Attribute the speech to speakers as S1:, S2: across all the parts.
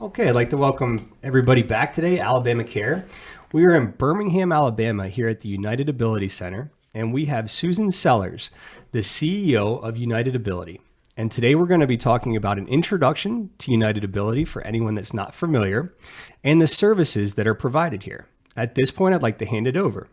S1: Okay, I'd like to welcome everybody back today, Alabama Care. We are in Birmingham, Alabama, here at the United Ability Center, and we have Susan Sellers, the CEO of United Ability. And today we're going to be talking about an introduction to United Ability for anyone that's not familiar, and the services that are provided here. At this point, I'd like to hand it over.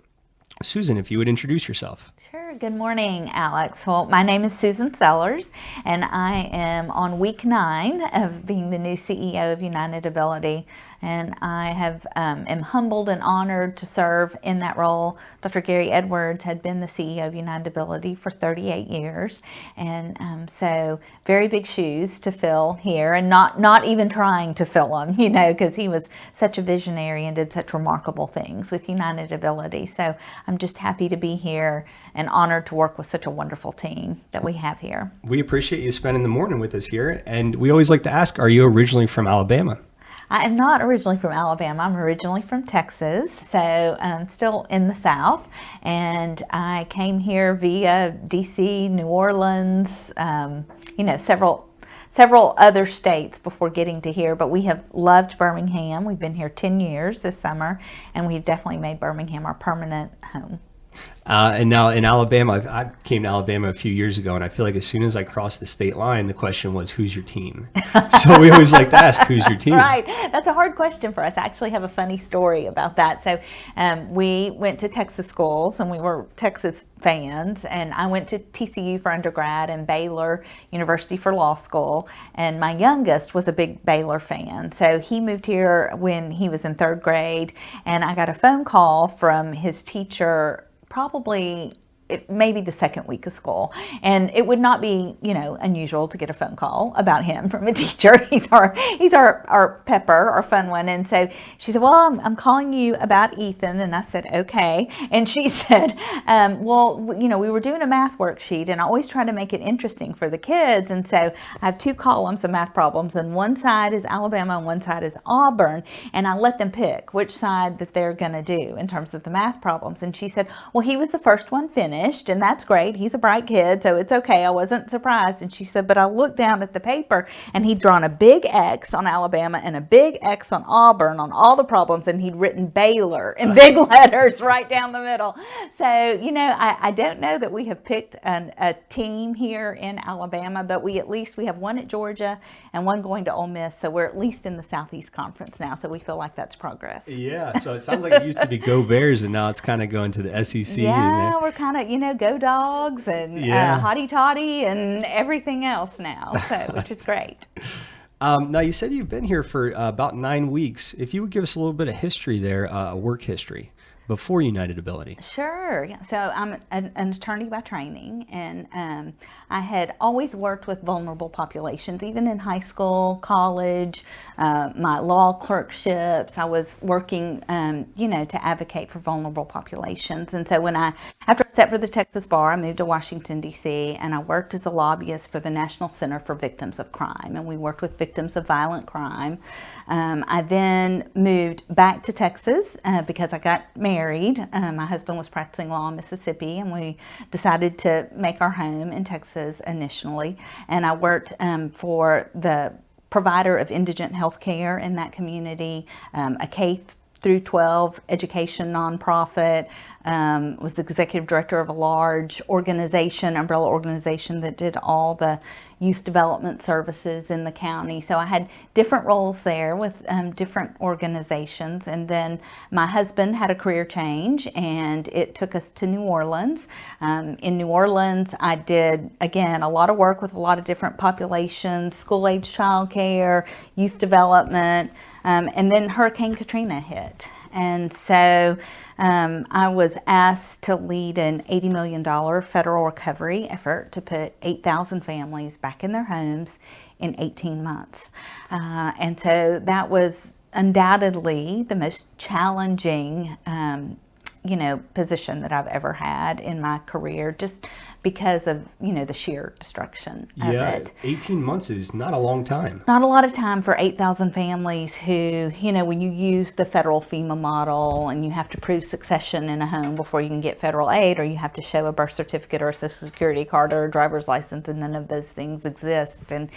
S1: Susan, if you would introduce yourself.
S2: Sure. Good morning, Alex. Well, my name is Susan Sellers, and I am on week 9 of being the new CEO of United Ability. And I am humbled and honored to serve in that role. Dr. Gary Edwards had been the CEO of United Ability for 38 years, and so very big shoes to fill here, and not even trying to fill them, because he was such a visionary and did such remarkable things with United Ability. So I'm just happy to be here and honored to work with such a wonderful team that we have here.
S1: We appreciate you spending the morning with us here, and we always like to ask, are you originally from Alabama?
S2: I am not originally from Alabama. I'm originally from Texas, so I'm still in the South. And I came here via DC, New Orleans, several other states before getting to here. But we have loved Birmingham. We've been here 10 years this summer, and we've definitely made Birmingham our permanent home.
S1: And now in Alabama, I came to Alabama a few years ago, and I feel like as soon as I crossed the state line, the question was, who's your team? So we always like to ask, who's your team?
S2: That's right. That's a hard question for us. I actually have a funny story about that. So we went to Texas schools, and we were Texas fans, and I went to TCU for undergrad and Baylor University for law school, and my youngest was a big Baylor fan. So he moved here when he was in 3rd grade, and I got a phone call from his teacher probably maybe the 2nd week of school, and it would not be unusual to get a phone call about him from a teacher. He's our pepper, our fun one. And so she said, well, I'm calling you about Ethan. And I said, okay. And she said, we were doing a math worksheet, and I always try to make it interesting for the kids, and so I have 2 columns of math problems, and one side is Alabama and one side is Auburn, and I let them pick which side that they're going to do in terms of the math problems. And she said, well, he was the first one finished, and that's great. He's a bright kid, so it's okay. I wasn't surprised. And she said, but I looked down at the paper, and he'd drawn a big X on Alabama and a big X on Auburn on all the problems, and he'd written Baylor in big letters right down the middle. So, I don't know that we have picked a team here in Alabama, but we have one at Georgia and one going to Ole Miss, so we're at least in the Southeast Conference now, so we feel like that's progress.
S1: Yeah, so it sounds like it used to be Go Bears, and now it's kind of going to the SEC.
S2: Yeah, we're kind of, Go Dogs and Hotty Toddy and everything else now, which is great.
S1: Now, you said you've been here for about 9 weeks. If you would give us a little bit of history there, work history before United Ability.
S2: Sure. Yeah. So I'm an attorney by training, and I had always worked with vulnerable populations, even in high school, college, my law clerkships. I was working, to advocate for vulnerable populations. And so after I sat for the Texas Bar, I moved to Washington, D.C., and I worked as a lobbyist for the National Center for Victims of Crime, and we worked with victims of violent crime. I then moved back to Texas because I got married. My husband was practicing law in Mississippi, and we decided to make our home in Texas initially. And I worked for the provider of indigent health care in that community, a K through 12 education nonprofit, was the executive director of a large umbrella organization that did all the youth development services in the county. So I had different roles there with different organizations. And then my husband had a career change, and it took us to New Orleans. In New Orleans, I did, again, a lot of work with a lot of different populations, school-age childcare, youth development, and then Hurricane Katrina hit. And so I was asked to lead an $80 million federal recovery effort to put 8,000 families back in their homes in 18 months. And so that was undoubtedly the most challenging position that I've ever had in my career, just because of, the sheer destruction of it.
S1: 18 months is not a long time.
S2: Not a lot of time for 8,000 families who, when you use the federal FEMA model and you have to prove succession in a home before you can get federal aid, or you have to show a birth certificate or a social security card or a driver's license, and none of those things exist. And,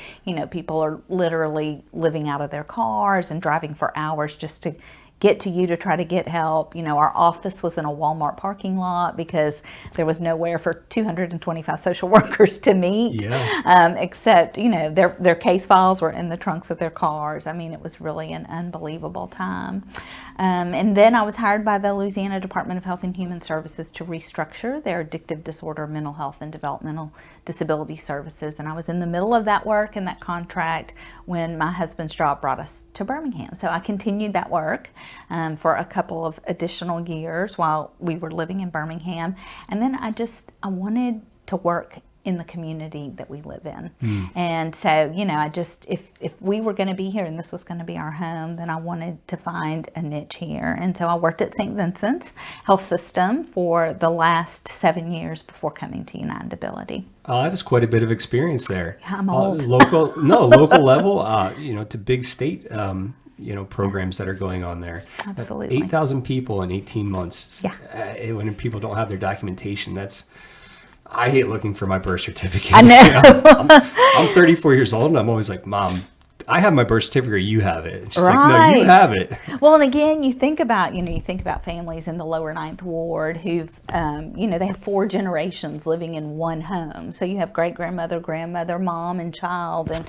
S2: people are literally living out of their cars and driving for hours just to get to you to try to get help. Our office was in a Walmart parking lot because there was nowhere for 225 social workers to meet. Except, their case files were in the trunks of their cars. I mean, it was really an unbelievable time. And then I was hired by the Louisiana Department of Health and Human Services to restructure their addictive disorder, mental health, and developmental disability services. And I was in the middle of that work and that contract when my husband's job brought us to Birmingham. So I continued that work for a couple of additional years while we were living in Birmingham. And then I wanted to work in the community that we live in. And so, I just, if we were going to be here and this was going to be our home, then I wanted to find a niche here. And so I worked at St. Vincent's Health System for the last 7 years before coming to United Ability.
S1: That is quite a bit of experience there.
S2: Yeah, I'm old.
S1: Local level, to big state, programs that are going on there.
S2: Absolutely.
S1: 8,000 people in 18 months.
S2: Yeah.
S1: When people don't have their documentation, I hate looking for my birth certificate.
S2: I know.
S1: I'm 34 years old and I'm always like, Mom, I have my birth certificate, you have it. She's
S2: right.
S1: like, no, you have it.
S2: Well, and again, you think about families in the lower Ninth Ward who've, they have 4 generations living in one home. So you have great-grandmother, grandmother, mom, and child. And,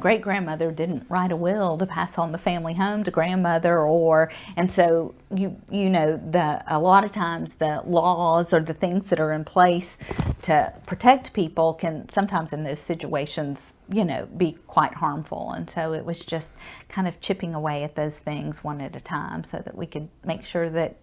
S2: great-grandmother didn't write a will to pass on the family home to grandmother, and so, a lot of times the laws or the things that are in place to protect people can sometimes in those situations be quite harmful. And so it was just kind of chipping away at those things one at a time so that we could make sure that,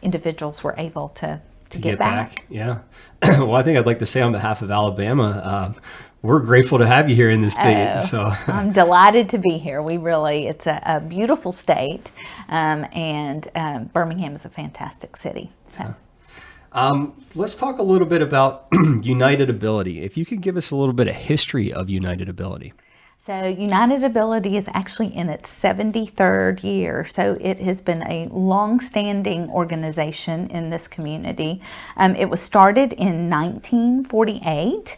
S2: individuals were able to get back.
S1: Yeah. Well, I think I'd like to say on behalf of Alabama, we're grateful to have you here in the state. So
S2: I'm delighted to be here. it's a beautiful state. And Birmingham is a fantastic city. So.
S1: Let's talk a little bit about United Ability. If you could give us a little bit of history of United Ability.
S2: So United Ability is actually in its 73rd year. So it has been a long-standing organization in this community. It was started in 1948.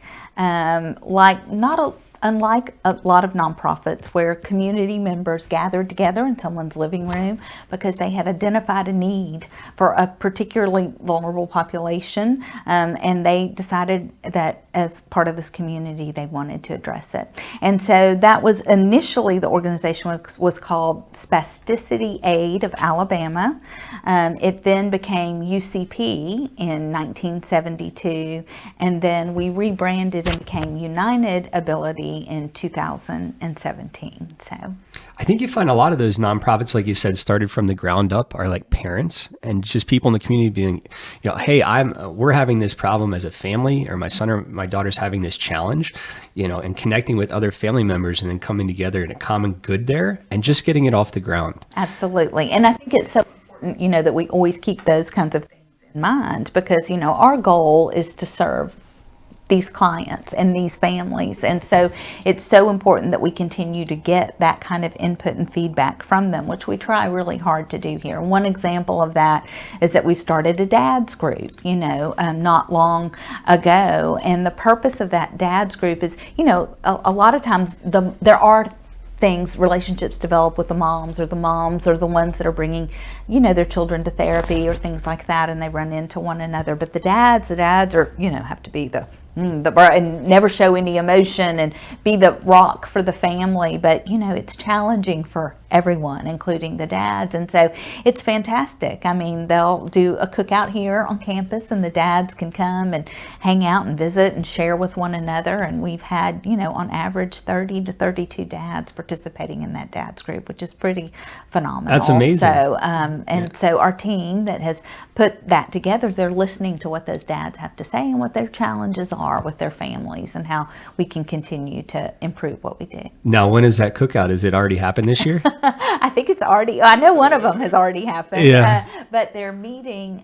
S2: Unlike a lot of nonprofits where community members gathered together in someone's living room because they had identified a need for a particularly vulnerable population, and they decided that as part of this community they wanted to address it. And so that was initially, the organization was called Spasticity Aid of Alabama. It then became UCP in 1972, and then we rebranded and became United Ability in 2017. So
S1: I think you find a lot of those nonprofits, like you said, started from the ground up, are like parents and just people in the community being, hey, we're having this problem as a family, or my son or my daughter's having this challenge, and connecting with other family members and then coming together in a common good there and just getting it off the ground.
S2: Absolutely. And I think it's so important, that we always keep those kinds of things in mind because, our goal is to serve these clients and these families. And so it's so important that we continue to get that kind of input and feedback from them, which we try really hard to do here. One example of that is that we've started a dads group, not long ago. And the purpose of that dads group is, a lot of times there are relationships develop with the moms are the ones that are bringing, their children to therapy or things like that, and they run into one another. But the dads are, have to be and never show any emotion and be the rock for the family. But, it's challenging for everyone, including the dads. And so it's fantastic. I mean, they'll do a cookout here on campus and the dads can come and hang out and visit and share with one another. And we've had, on average 30 to 32 dads participating in that dads group, which is pretty phenomenal.
S1: That's amazing.
S2: So, so our team that has put that together, they're listening to what those dads have to say and what their challenges are. are with their families and how we can continue to improve what we do.
S1: Now, when is that cookout? Is it already happened this year?
S2: I think it's already, I know one of them has already happened, but they're meeting,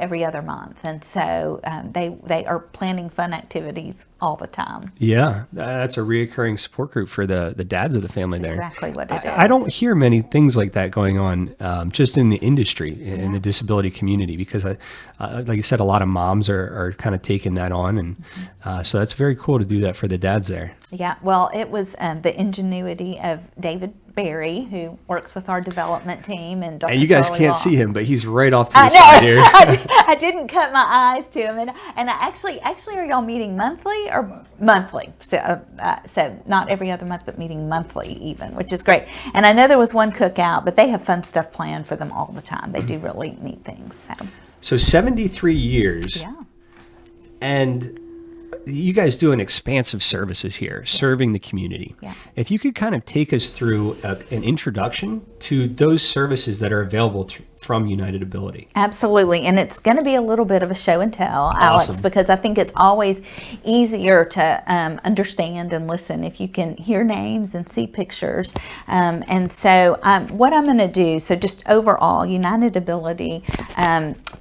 S2: every other month. And so they are planning fun activities all the time.
S1: Yeah, that's a reoccurring support group for the dads of the family there.
S2: Exactly what it is.
S1: I don't hear many things like that going on just in the industry, in the disability community, because like you said, a lot of moms are kind of taking that on. And so that's very cool to do that for the dads there.
S2: Yeah, well, it was the ingenuity of David Barry, who works with our development team, and Dr.
S1: And you guys
S2: Charlie
S1: can't
S2: Law.
S1: see him, but he's right off to the side here.
S2: I didn't cut my eyes to him, and I actually, are y'all meeting monthly or monthly? So not every other month, but meeting monthly even, which is great. And I know there was one cookout, but they have fun stuff planned for them all the time. They do really neat things.
S1: So 73 years.
S2: Yeah.
S1: And you guys do an expansive services here, serving the community.
S2: Yeah.
S1: If you could kind of take us through an introduction to those services that are available from United Ability.
S2: Absolutely. And it's going to be a little bit of a show and tell, Alex,
S1: Awesome.
S2: because I think it's always easier to understand and listen if you can hear names and see pictures. And so what I'm going to do, so just overall, United Ability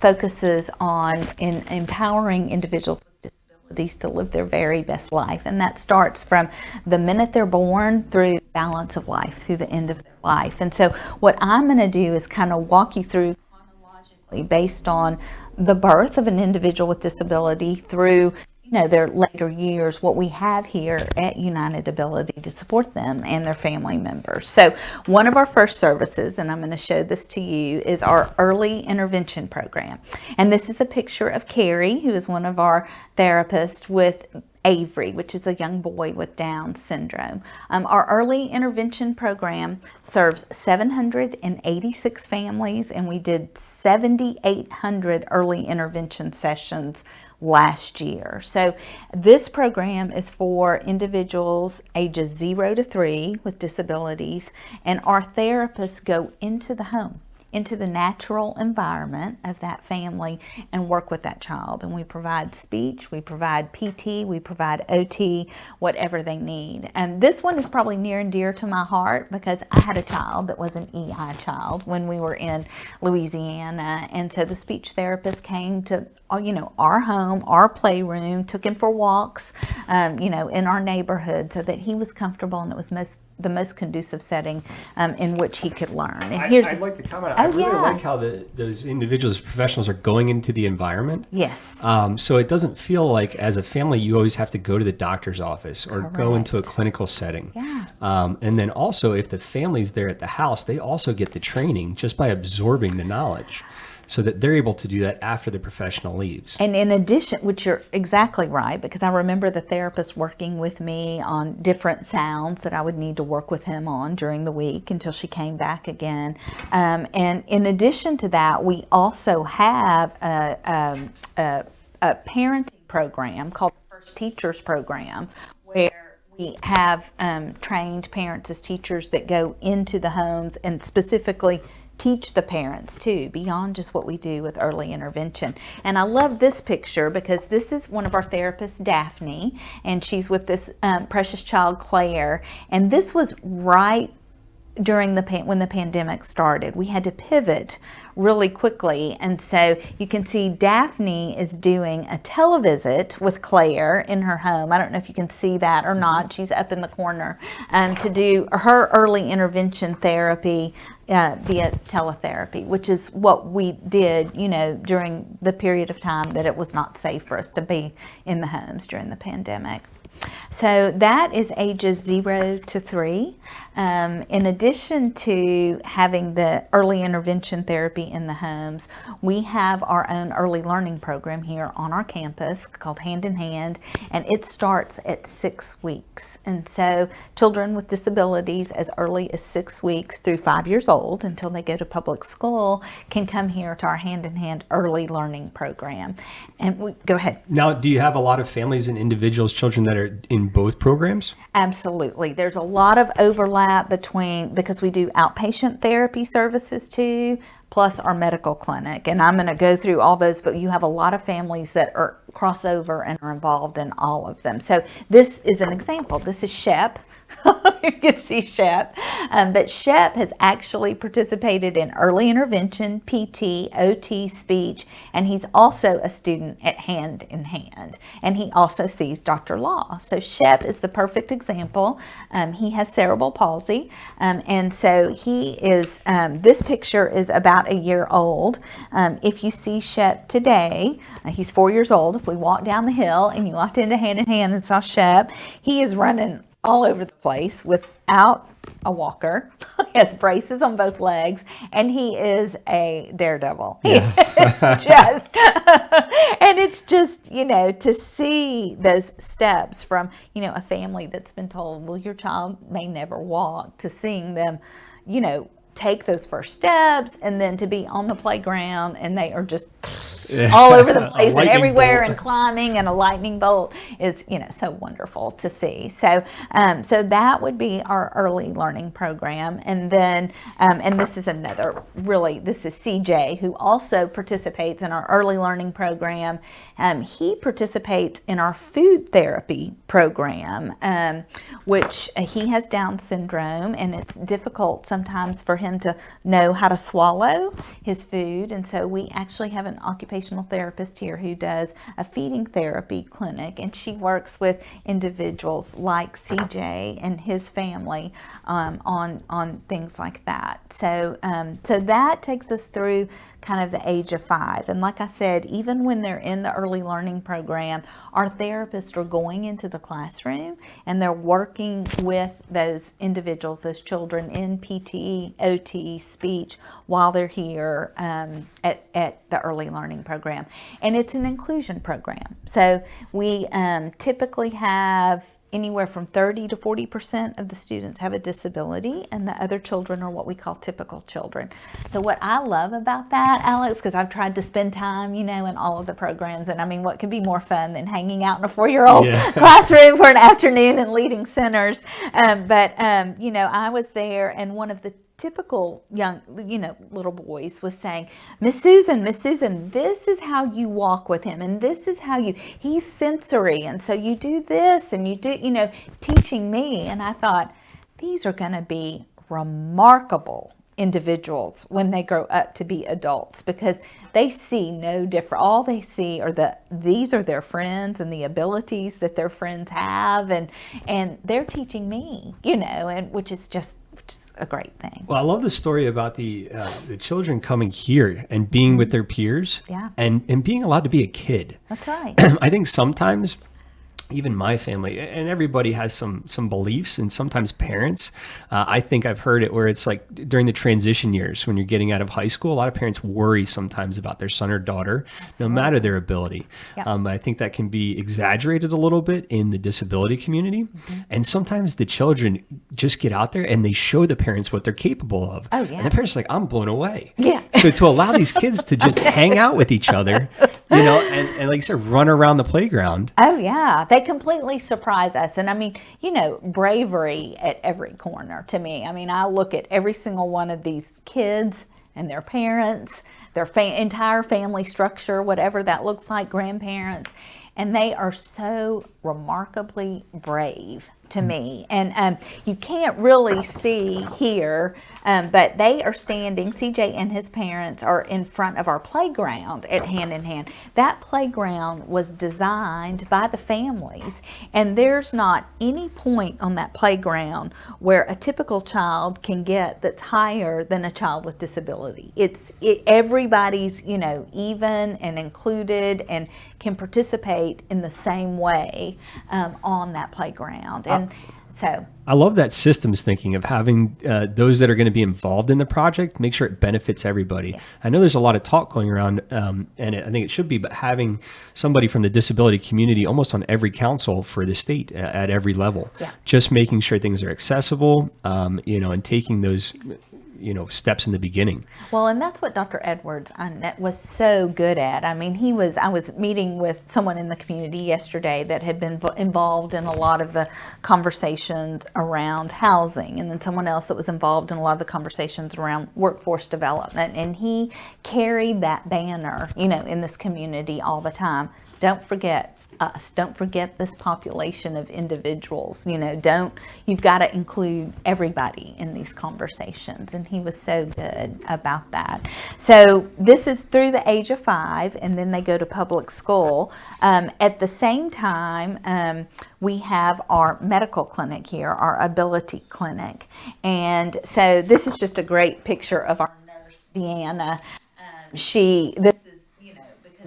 S2: focuses on empowering individuals with disabilities to live their very best life. And that starts from the minute they're born through balance of life, through the end of their life. And so what I'm going to do is kind of walk you through chronologically based on the birth of an individual with disability through their later years, what we have here at United Ability to support them and their family members. So one of our first services, and I'm going to show this to you, is our early intervention program. And this is a picture of Carrie, who is one of our therapists, with Avery, which is a young boy with Down syndrome. Our early intervention program serves 786 families, and we did 7,800 early intervention sessions last year. So this program is for individuals ages 0 to 3 with disabilities, and our therapists go into the home, into the natural environment of that family, and work with that child. And we provide speech, we provide PT, we provide OT, whatever they need. And this one is probably near and dear to my heart because I had a child that was an EI child when we were in Louisiana. And so the speech therapist came to our home, our playroom, took him for walks, in our neighborhood, so that he was comfortable and it was the most conducive setting in which he could learn. And
S1: I'd like to comment. I really like how those individuals, professionals, are going into the environment.
S2: Yes.
S1: So it doesn't feel like, as a family, you always have to go to the doctor's office or go into a clinical setting.
S2: Yeah.
S1: And then also, if the family's there at the house, they also get the training just by absorbing the knowledge, so that they're able to do that after the professional leaves.
S2: And in addition, which you're exactly right, because I remember the therapist working with me on different sounds that I would need to work with him on during the week until she came back again. And in addition to that, we also have a parenting program called the First Teachers Program, where we have trained parents as teachers that go into the homes and specifically teach the parents too, beyond just what we do with early intervention. And I love this picture because this is one of our therapists, Daphne, and she's with this precious child, Claire. And this was right during when the pandemic started. We had to pivot really quickly, and so you can see Daphne is doing a televisit with Claire in her home. I don't know if you can see that or not. She's up in the corner to do her early intervention therapy via teletherapy, which is what we did, during the period of time that it was not safe for us to be in the homes during the pandemic. So that is ages 0 to 3. In addition to having the early intervention therapy in the homes, we have our own early learning program here on our campus called Hand in Hand, and it starts at 6 weeks. And so children with disabilities as early as 6 weeks through 5 years old until they go to public school can come here to our Hand in Hand early learning program. Go ahead.
S1: Now, do you have a lot of families and individuals, children that are in both programs?
S2: Absolutely. There's a lot of overlap because we do outpatient therapy services too, plus our medical clinic. And I'm going to go through all those, but you have a lot of families that are crossover and are involved in all of them. So this is an example. This is Shep. You can see Shep. But Shep has actually participated in early intervention, PT, OT, speech, and he's also a student at Hand in Hand. And he also sees Dr. Law. So Shep is the perfect example. He has cerebral palsy. And so he is, this picture is about a year old. If you see Shep today, he's 4 years old. If we walk down the hill and you walked into Hand in Hand and saw Shep, he is running all over the place without a walker. He has braces on both legs, and he is a daredevil.
S1: Yeah.
S2: It's just, to see those steps from, a family that's been told, well, your child may never walk, to seeing them, take those first steps, and then to be on the playground and they are just all over the place and everywhere and climbing, and a lightning bolt is, so wonderful to see. So that would be our early learning program. And then, and this is this is CJ, who also participates in our early learning program. He participates in our food therapy program, which he has Down syndrome, and it's difficult sometimes for him to know how to swallow his food. And so we actually have an occupational therapist here who does a feeding therapy clinic, and she works with individuals like CJ and his family on things like that. So that takes us through kind of the age of 5. And like I said, even when they're in the early learning program, our therapists are going into the classroom and they're working with those individuals, those children, in PT, OT, speech, while they're here at the early learning program. And it's an inclusion program. So we typically have anywhere from 30 to 40% of the students have a disability, and the other children are what we call typical children. So what I love about that, Alex, because I've tried to spend time, in all of the programs, and I mean, what could be more fun than hanging out in a 4-year-old classroom for an afternoon and leading centers? I was there, and one of the typical young, little boys was saying, Miss Susan, this is how you walk with him, and this is how he's sensory, and so you do this, and you do, teaching me. And I thought, these are going to be remarkable individuals when they grow up to be adults, because they see no different. All they see are these are their friends and the abilities that their friends have, and they're teaching me, and which is just a great thing.
S1: Well, I love the story about the children coming here and being with their peers, and being allowed to be a kid.
S2: That's right.
S1: I think sometimes even my family, and everybody has some beliefs, and sometimes parents, I think I've heard it where it's like during the transition years when you're getting out of high school, a lot of parents worry sometimes about their son or daughter, no matter their ability. Yep. I think that can be exaggerated a little bit in the disability community. Mm-hmm. And sometimes the children just get out there and they show the parents what they're capable of.
S2: Oh, yeah.
S1: And the parents are like, I'm blown away.
S2: Yeah.
S1: So to allow these kids to just hang out with each other, and like you said, run around the playground.
S2: Oh, yeah. They completely surprise us. And I mean, bravery at every corner to me. I mean, I look at every single one of these kids and their parents, their entire family structure, whatever that looks like, grandparents, and they are so remarkably brave to me. And you can't really see here, but they are standing, CJ and his parents are in front of our playground at Hand in Hand. That playground was designed by the families, and there's not any point on that playground where a typical child can get that's higher than a child with disability. Everybody's, even and included and can participate in the same way on that playground. And so
S1: I love that systems thinking of having those that are going to be involved in the project, make sure it benefits everybody.
S2: Yes.
S1: I know there's a lot of talk going around, and I think it should be, but having somebody from the disability community almost on every council for the state at every level, just making sure things are accessible, and taking those steps in the beginning.
S2: Well, and that's what Dr. Edwards was so good at. I mean, I was meeting with someone in the community yesterday that had been involved in a lot of the conversations around housing, and then someone else that was involved in a lot of the conversations around workforce development. And he carried that banner, in this community all the time. Don't forget us. Don't forget this population of individuals. You've got to include everybody in these conversations. And he was so good about that. So this is through the age of 5, and then they go to public school. At the same time, we have our medical clinic here, our ability clinic. And so this is just a great picture of our nurse, Deanna.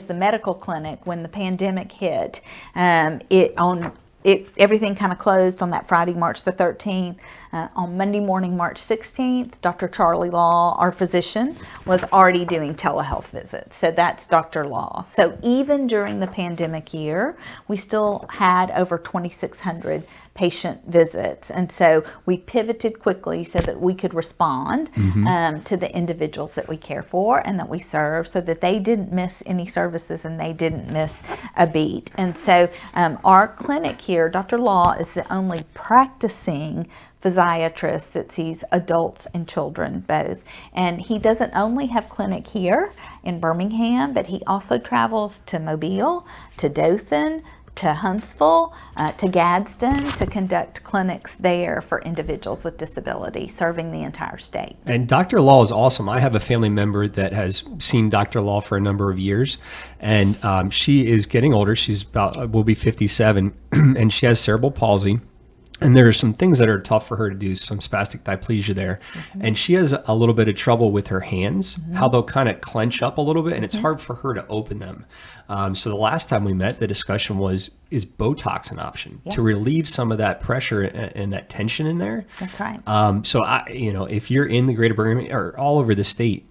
S2: The medical clinic, when the pandemic hit, everything kind of closed on that Friday, March the 13th. On Monday morning, March 16th, Dr. Charlie Law, our physician, was already doing telehealth visits. So that's Dr. Law. So even during the pandemic year, we still had over 2,600 patient visits. And so we pivoted quickly so that we could respond to the individuals that we care for and that we serve, so that they didn't miss any services and they didn't miss a beat. And so our clinic here, Dr. Law is the only practicing physiatrist that sees adults and children both. And he doesn't only have clinic here in Birmingham, but he also travels to Mobile, to Dothan, to Huntsville, to Gadsden, to conduct clinics there for individuals with disability, serving the entire state.
S1: And Dr. Law is awesome. I have a family member that has seen Dr. Law for a number of years, and she is getting older. She's will be 57, and she has cerebral palsy. And there are some things that are tough for her to do, some spastic diplegia there. And she has a little bit of trouble with her hands, how they'll kind of clench up a little bit, and it's hard for her to open them. So the last time we met, the discussion was, is Botox an option to relieve some of that pressure and that tension in there?
S2: That's right.
S1: So if you're in the greater Birmingham or all over the state,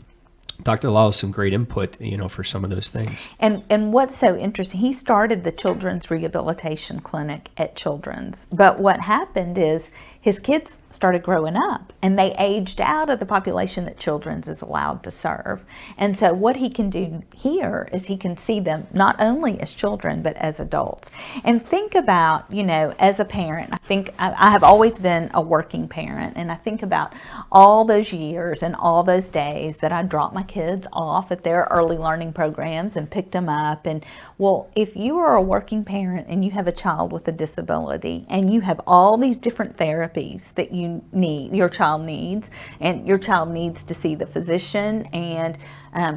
S1: Dr. Law has some great input, for some of those things.
S2: And what's so interesting, he started the Children's Rehabilitation Clinic at Children's. But what happened is his kids started growing up and they aged out of the population that Children's is allowed to serve. And so what he can do here is he can see them not only as children, but as adults. And think about, as a parent, I think I have always been a working parent, and I think about all those years and all those days that I dropped my kids off at their early learning programs and picked them up. And well, if you are a working parent and you have a child with a disability and you have all these different therapies that your child needs, and your child needs to see the physician, and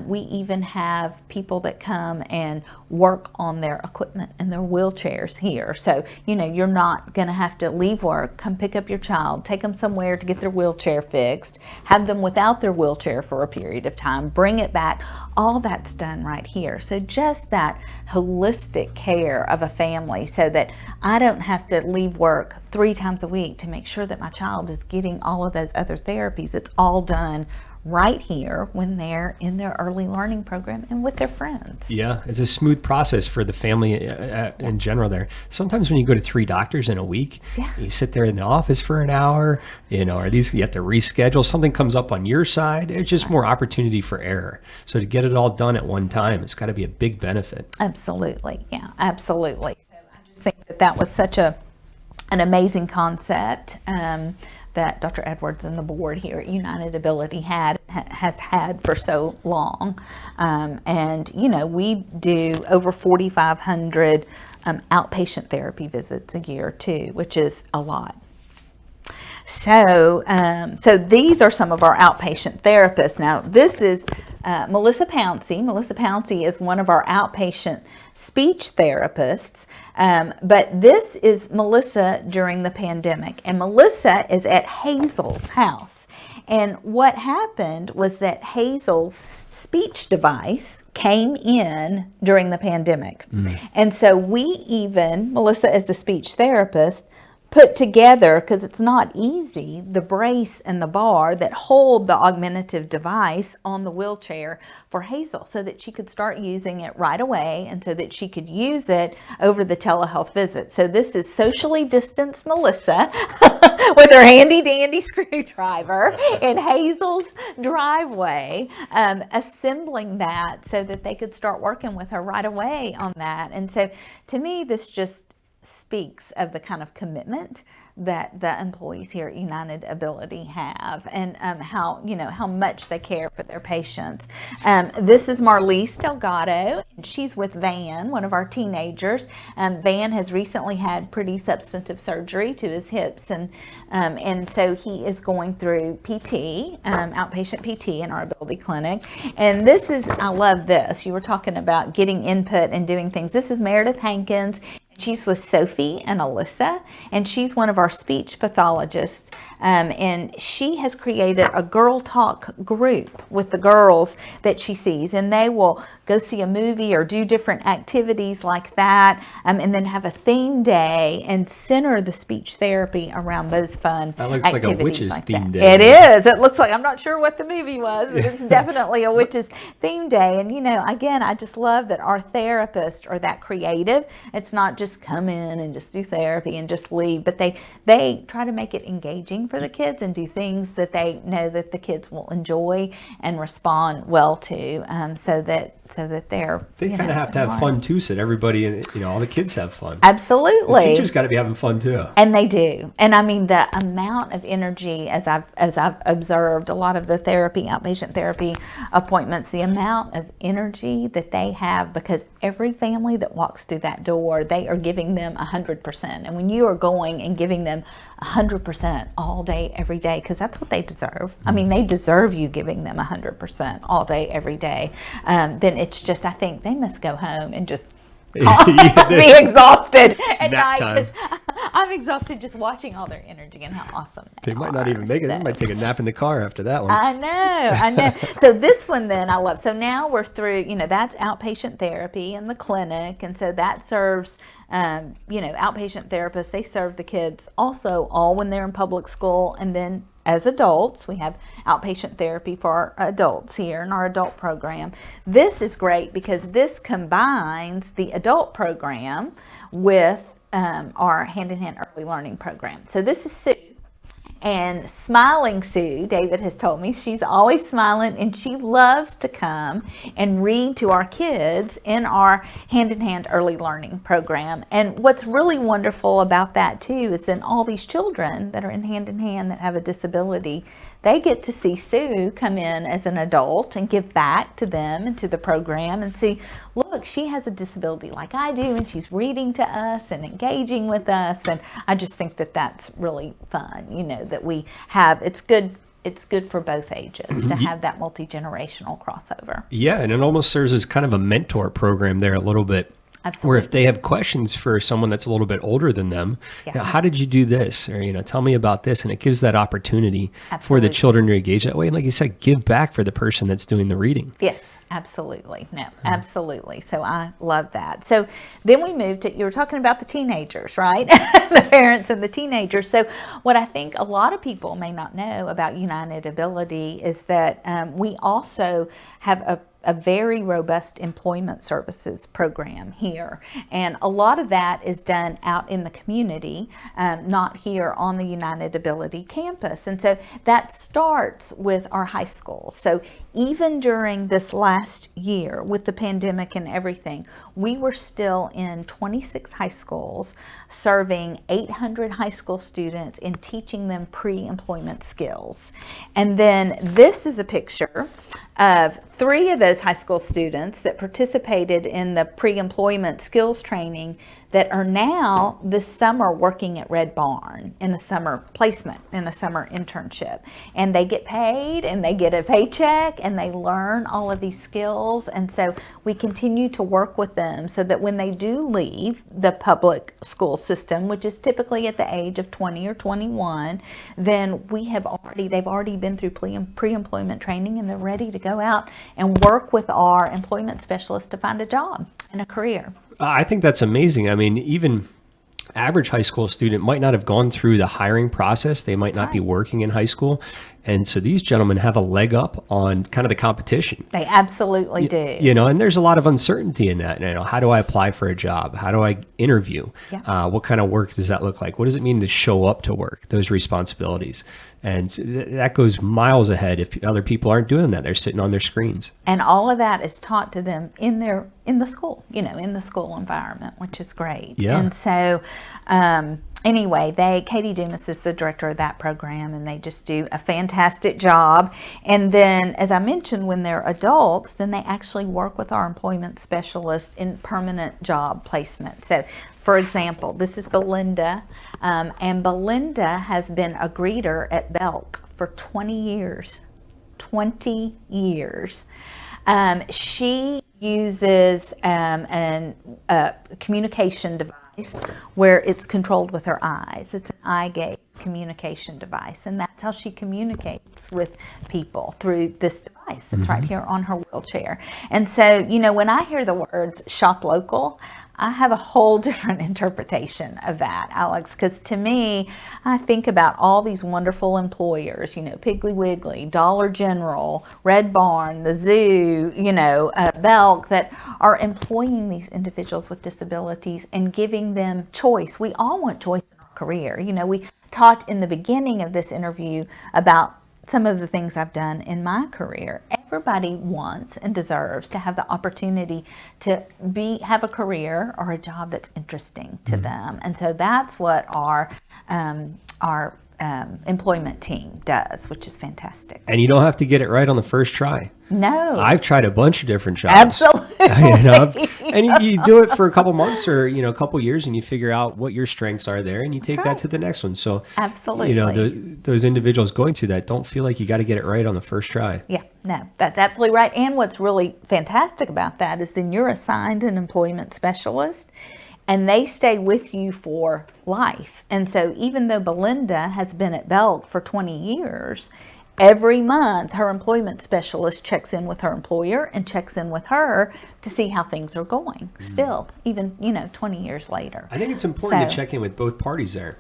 S2: we even have people that come and work on their equipment and their wheelchairs here. So, you're not going to have to leave work, come pick up your child, take them somewhere to get their wheelchair fixed, have them without their wheelchair for a period of time, bring it back. All that's done right here. So just that holistic care of a family, so that I don't have to leave work 3 times a week to make sure that my child is getting all of those other therapies. It's all done right here when they're in their early learning program and with their friends.
S1: Yeah, it's a smooth process for the family in general there. Sometimes when you go to 3 doctors in a week, you sit there in the office for an hour, or you have to reschedule. Something comes up on your side. It's just more opportunity for error. So to get it all done at one time, it's got to be a big benefit.
S2: Absolutely. Yeah, absolutely. So I just think that was such an amazing concept that Dr. Edwards and the board here at United Ability has had for so long. And we do over 4,500 outpatient therapy visits a year too, which is a lot. So these are some of our outpatient therapists. Now, this is Melissa Pouncey. Melissa Pouncey is one of our outpatient speech therapists, but this is Melissa during the pandemic, and Melissa is at Hazel's house. And what happened was that Hazel's speech device came in during the pandemic. And so Melissa as the speech therapist, put together, because it's not easy, the brace and the bar that hold the augmentative device on the wheelchair for Hazel so that she could start using it right away and so that she could use it over the telehealth visit. So this is socially distanced Melissa with her handy dandy screwdriver in Hazel's driveway, assembling that so that they could start working with her right away on that. And so to me, this just speaks of the kind of commitment that the employees here at United Ability have, and how much they care for their patients. This is Marlise Delgado, and she's with Van, one of our teenagers. Van has recently had pretty substantive surgery to his hips, and so he is going through PT, outpatient PT in our Ability Clinic. And this is, I love this. You were talking about getting input and doing things. This is Meredith Hankins. She's with Sophie and Alyssa, and she's one of our speech pathologists. And she has created a girl talk group with the girls that she sees, and they will go see a movie or do different activities like that, and then have a theme day and center the speech therapy around those fun
S1: That looks
S2: activities
S1: like a witch's
S2: like
S1: theme
S2: that.
S1: day.
S2: It is. It looks like, I'm not sure what the movie was, but it's definitely a witch's theme day. And again, I just love that our therapists are that creative. It's not just come in and just do therapy and just leave, but they try to make it engaging for the kids and do things that they know that the kids will enjoy and respond well to, so that
S1: they kind of have to have fun too, so that everybody, all the kids have fun.
S2: Absolutely.
S1: The teachers got to be having fun too.
S2: And they do. And I mean, the amount of energy, as I've observed a lot of the outpatient therapy appointments, the amount of energy that they have, because every family that walks through that door, they are giving them 100%. And when you are going and giving them 100% all day, every day, because that's what they deserve. I mean, they deserve you giving them 100% all day, every day. Then it's just, I think they must go home and just be exhausted at night.
S1: Time.
S2: I'm exhausted just watching all their energy and how awesome
S1: they might not even make it. They might take a nap in the car after that one.
S2: I know. So this one then I love. So now we're through, that's outpatient therapy in the clinic. And so that serves, outpatient therapists, they serve the kids also all when they're in public school. And then as adults, we have outpatient therapy for our adults here in our adult program. This is great because this combines the adult program with our hand-in-hand early learning program. So this is Sue. And smiling Sue, David has told me, she's always smiling, and she loves to come and read to our kids in our hand-in-hand early learning program. And what's really wonderful about that too is then all these children that are in hand-in-hand that have a disability, they get to see Sue come in as an adult and give back to them and to the program and see, look, she has a disability like I do, and she's reading to us and engaging with us. And I just think that that's really fun, that we have. It's good for both ages to have that multi-generational crossover.
S1: Yeah, and it almost serves as kind of a mentor program there a little bit.
S2: Absolutely.
S1: Where if they have questions for someone that's a little bit older than them, how did you do this? Or, tell me about this. And it gives that opportunity for the children to engage that way. And like you said, give back for the person that's doing the reading.
S2: Yes, absolutely. No, absolutely. So I love that. So then we moved to, you were talking about the teenagers, right? The parents and the teenagers. So what I think a lot of people may not know about United Ability is that we also have a very robust employment services program here. And a lot of that is done out in the community, not here on the United Ability campus. And so that starts with our high school. So even during this last year with the pandemic and everything, we were still in 26 high schools serving 800 high school students and teaching them pre-employment skills. And then this is a picture of 3 of those high school students that participated in the pre-employment skills training that are now this summer working at Red Barn in a summer placement, in a summer internship. And they get paid and they get a paycheck and they learn all of these skills. And so we continue to work with them so that when they do leave the public school system, which is typically at the age of 20 or 21, then they've already been through pre-employment training and they're ready to go out and work with our employment specialists to find a job and a career.
S1: I think that's amazing. I mean, even average high school student might not have gone through the hiring process. They might not be working in high school. And so these gentlemen have a leg up on kind of the competition.
S2: They absolutely do.
S1: You know, and there's a lot of uncertainty in that. You know, how do I apply for a job? How do I interview?
S2: Yeah.
S1: What kind of work does that look like? What does it mean to show up to work? Those responsibilities. And so that goes miles ahead if other people aren't doing that. They're sitting on their screens.
S2: And all of that is taught to them in the school, you know, in the school environment, which is great.
S1: Yeah.
S2: And so, anyway, Katie Dumas is the director of that program, and they just do a fantastic job. And then, as I mentioned, when they're adults, then they actually work with our employment specialists in permanent job placement. So, for example, this is Belinda, and Belinda has been a greeter at Belk for 20 years. 20 years. She uses a communication device where it's controlled with her eyes. It's an eye gaze communication device, and that's how she communicates with people, through this device that's right here on her wheelchair. And so, you know, when I hear the words shop local, I have a whole different interpretation of that, Alex, because to me, I think about all these wonderful employers, you know, Piggly Wiggly, Dollar General, Red Barn, the zoo, you know, Belk, that are employing these individuals with disabilities and giving them choice. We all want choice in our career. You know, we talked in the beginning of this interview about some of the things I've done in my career. Everybody wants and deserves to have the opportunity to have a career or a job that's interesting to them. And so that's what our employment team does, which is fantastic.
S1: And you don't have to get it right on the first try.
S2: No.
S1: I've tried a bunch of different jobs.
S2: Absolutely.
S1: You know, and you do it for a couple months or, you know, a couple years, and you figure out what your strengths are there, and you take that to the next one. So,
S2: absolutely,
S1: you know, those individuals going through that don't feel like you got to get it right on the first try.
S2: Yeah, no, that's absolutely right. And what's really fantastic about that is then you're assigned an employment specialist, and they stay with you for life. And so even though Belinda has been at Belk for 20 years, every month her employment specialist checks in with her employer and checks in with her to see how things are going still, even, you know, 20 years later.
S1: I think it's important to check in with both parties there.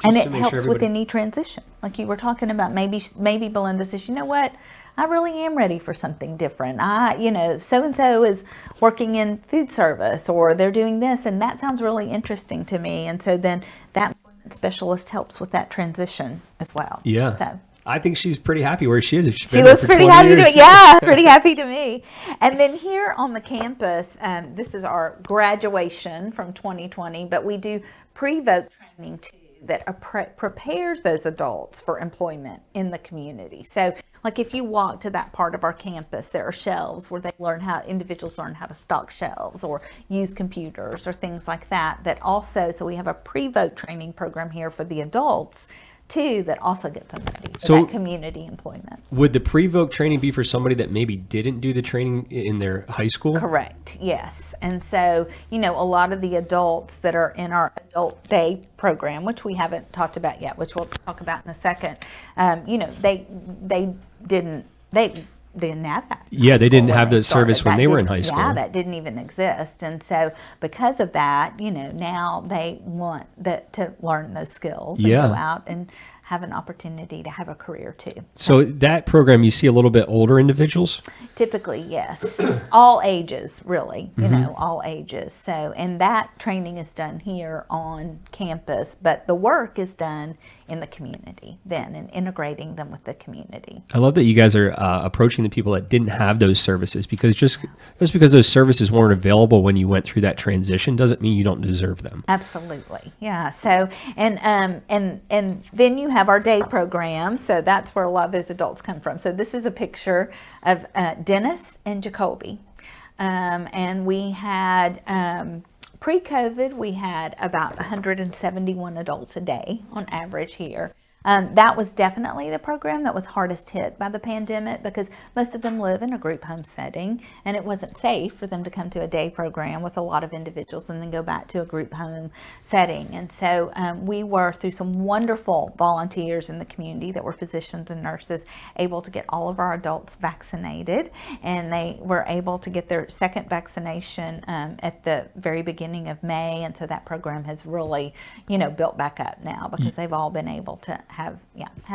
S2: And it helps with any transition. Like you were talking about, maybe Belinda says, you know what, I really am ready for something different. You know, so-and-so is working in food service, or they're doing this, and that sounds really interesting to me. And so then that specialist helps with that transition as well.
S1: Yeah.
S2: So
S1: I think she's pretty happy where she is.
S2: She looks pretty happy to me. Yeah, pretty happy to me. And then here on the campus, this is our graduation from 2020, but we do pre-vote training too that prepares those adults for employment in the community. So like if you walk to that part of our campus, there are shelves where individuals learn how to stock shelves or use computers or things like that. So we have a pre-vote training program here for the adults too that also gets them ready for that community employment.
S1: Would the pre-vote training be for somebody that maybe didn't do the training in their high school?
S2: Correct, yes. And so, you know, a lot of the adults that are in our adult day program, which we haven't talked about yet, which we'll talk about in a second, you know, they didn't have that.
S1: Yeah, they didn't have the service when they were in high school.
S2: Yeah, that didn't even exist. And so because of that, you know, now they want to learn those skills and go out and have an opportunity to have a career too.
S1: So that program, you see a little bit older individuals?
S2: Typically, yes. All ages, really, you know, all ages. So, and that training is done here on campus, but the work is done in the community then, and integrating them with the community.
S1: I love that you guys are approaching the people that didn't have those services, because just because those services weren't available when you went through that transition doesn't mean you don't deserve them.
S2: Absolutely, yeah. So and then you have our day program. So that's where a lot of those adults come from. So this is a picture of Dennis and Jacoby, and we had. Pre-COVID, we had about 171 adults a day on average here. that was definitely the program that was hardest hit by the pandemic, because most of them live in a group home setting, and it wasn't safe for them to come to a day program with a lot of individuals and then go back to a group home setting. And so we were, through some wonderful volunteers in the community that were physicians and nurses, able to get all of our adults vaccinated, and they were able to get their second vaccination at the very beginning of May. And so that program has really, built back up now, because they've all been able to have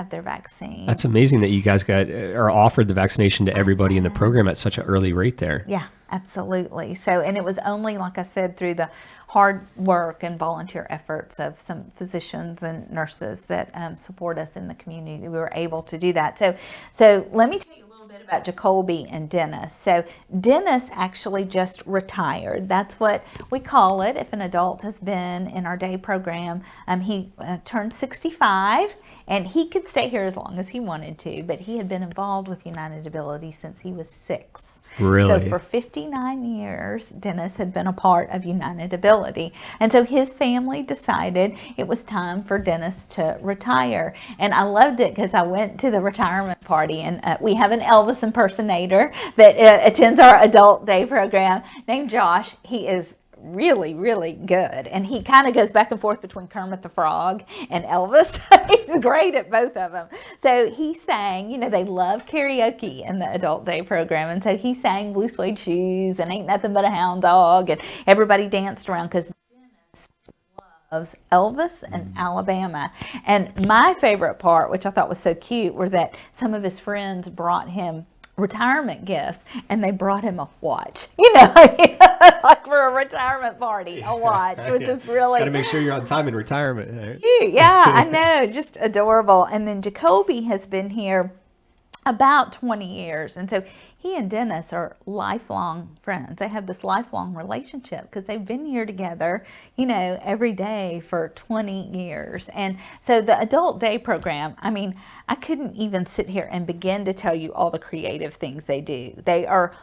S2: their vaccine.
S1: That's amazing that you guys got or offered the vaccination to everybody in the program at such an early rate there.
S2: Yeah, absolutely. So, and it was only, like I said, through the hard work and volunteer efforts of some physicians and nurses that support us in the community that we were able to do that. So let me tell you a little bit about Jacoby and Dennis. So Dennis actually just retired. That's what we call it if an adult has been in our day program. He turned 65. And he could stay here as long as he wanted to, but he had been involved with United Ability since he was 6.
S1: Really?
S2: So for 59 years, Dennis had been a part of United Ability. And so his family decided it was time for Dennis to retire. And I loved it because I went to the retirement party, and we have an Elvis impersonator that attends our adult day program named Josh. He is really, really good. And he kind of goes back and forth between Kermit the Frog and Elvis. He's great at both of them. So he sang, they love karaoke in the adult day program. And so he sang Blue Suede Shoes and Ain't Nothing But a Hound Dog. And everybody danced around because Dennis loves Elvis and Alabama. And my favorite part, which I thought was so cute, were that some of his friends brought him retirement gifts, and they brought him a watch, like for a retirement party, a watch, which is really...
S1: Got to make sure you're on time in retirement. Right?
S2: Yeah, I know, just adorable. And then Jacoby has been here about 20 years. And so he and Dennis are lifelong friends. They have this lifelong relationship because they've been here together, every day for 20 years. And so the adult day program, I couldn't even sit here and begin to tell you all the creative things they do. They are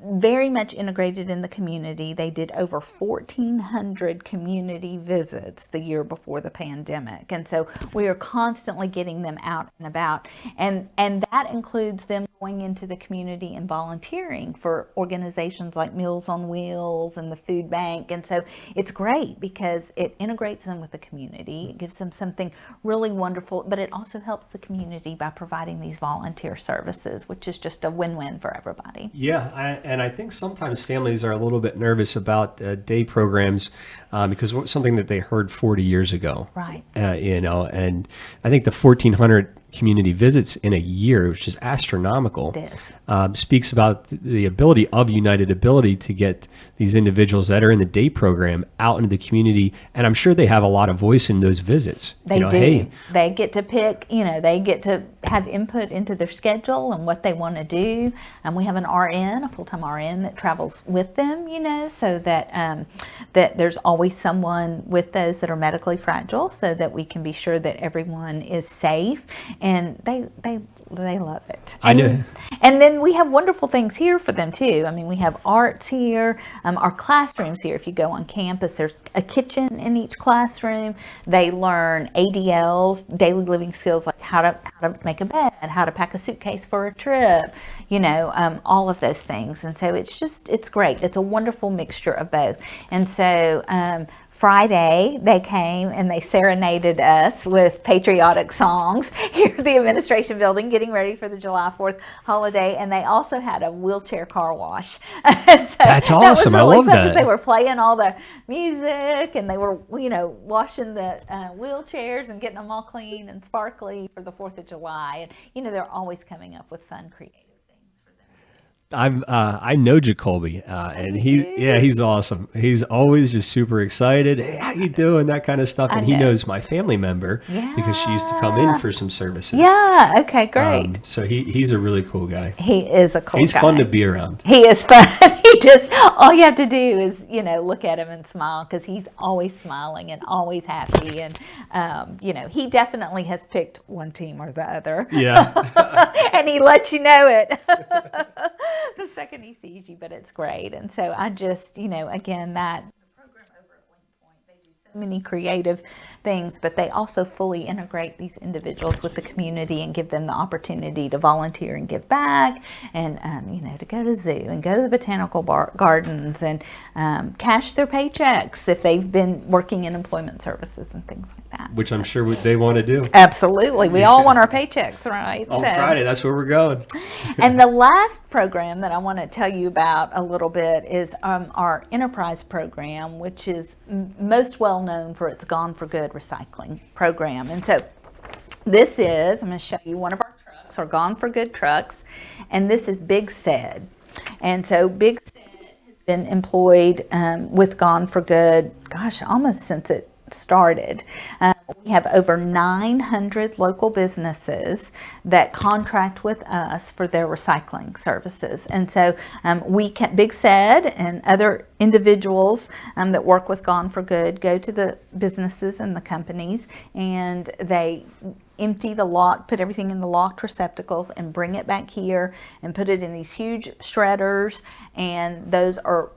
S2: very much integrated in the community. They did over 1,400 community visits the year before the pandemic. And so we are constantly getting them out and about. And that includes them going into the community and volunteering for organizations like Meals on Wheels and the food bank. And so it's great because it integrates them with the community. It gives them something really wonderful, but it also helps the community by providing these volunteer services, which is just a win-win for everybody.
S1: Yeah, and I think sometimes families are a little bit nervous about day programs because it's something that they heard 40 years ago.
S2: Right.
S1: And I think the 1,400 community visits in a year, which is astronomical, speaks about the ability of United Ability to get these individuals that are in the day program out into the community. And I'm sure they have a lot of voice in those visits.
S2: They do. Hey, they get to pick, they get to have input into their schedule and what they want to do. And we have an RN, a full-time RN that travels with them, so that that there's always someone with those that are medically fragile, so that we can be sure that everyone is safe. And they love it.
S1: I know.
S2: And then we have wonderful things here for them too. We have arts here, our classrooms here. If you go on campus, there's a kitchen in each classroom. They learn ADLs, daily living skills, like how to make a bed, how to pack a suitcase for a trip, all of those things. And so it's great. It's a wonderful mixture of both. And so Friday, they came and they serenaded us with patriotic songs here at the administration building, getting ready for the July 4th holiday. And they also had a wheelchair car wash. So
S1: that's awesome.
S2: That was really
S1: I love
S2: fun,
S1: that.
S2: They were playing all the music, and they were, washing the wheelchairs and getting them all clean and sparkly for the 4th of July. And, they're always coming up with fun, creative.
S1: I know Jacoby, and he's awesome. He's always just super excited. Hey, how you doing? That kind of stuff. And he knows my family member because she used to come in for some services.
S2: Yeah. Okay. Great.
S1: So he's a really cool guy.
S2: He is a cool guy.
S1: He's fun to be around.
S2: He is fun. All you have to do is, look at him and smile, because he's always smiling and always happy. And, he definitely has picked one team or the other.
S1: Yeah.
S2: And he lets you know it the second he sees you, but it's great. And so I just, again, that the program over at Link Point, they do so many creative things, but they also fully integrate these individuals with the community and give them the opportunity to volunteer and give back, and to go to the zoo and go to the botanical gardens, and cash their paychecks if they've been working in employment services and things like that.
S1: Which I'm sure they want to do.
S2: Absolutely. We all want our paychecks, right?
S1: On Friday, that's where we're going.
S2: And the last program that I want to tell you about a little bit is our Enterprise program, which is most well known for its Gone for Good recycling program. And so I'm going to show you one of our trucks, our Gone for Good trucks, and this is Big Said. And so Big Said has been employed with Gone for Good, almost since it started. We have over 900 local businesses that contract with us for their recycling services. And so Big Said and other individuals that work with Gone for Good go to the businesses and the companies, and they empty the lock, put everything in the locked receptacles, and bring it back here and put it in these huge shredders, and those are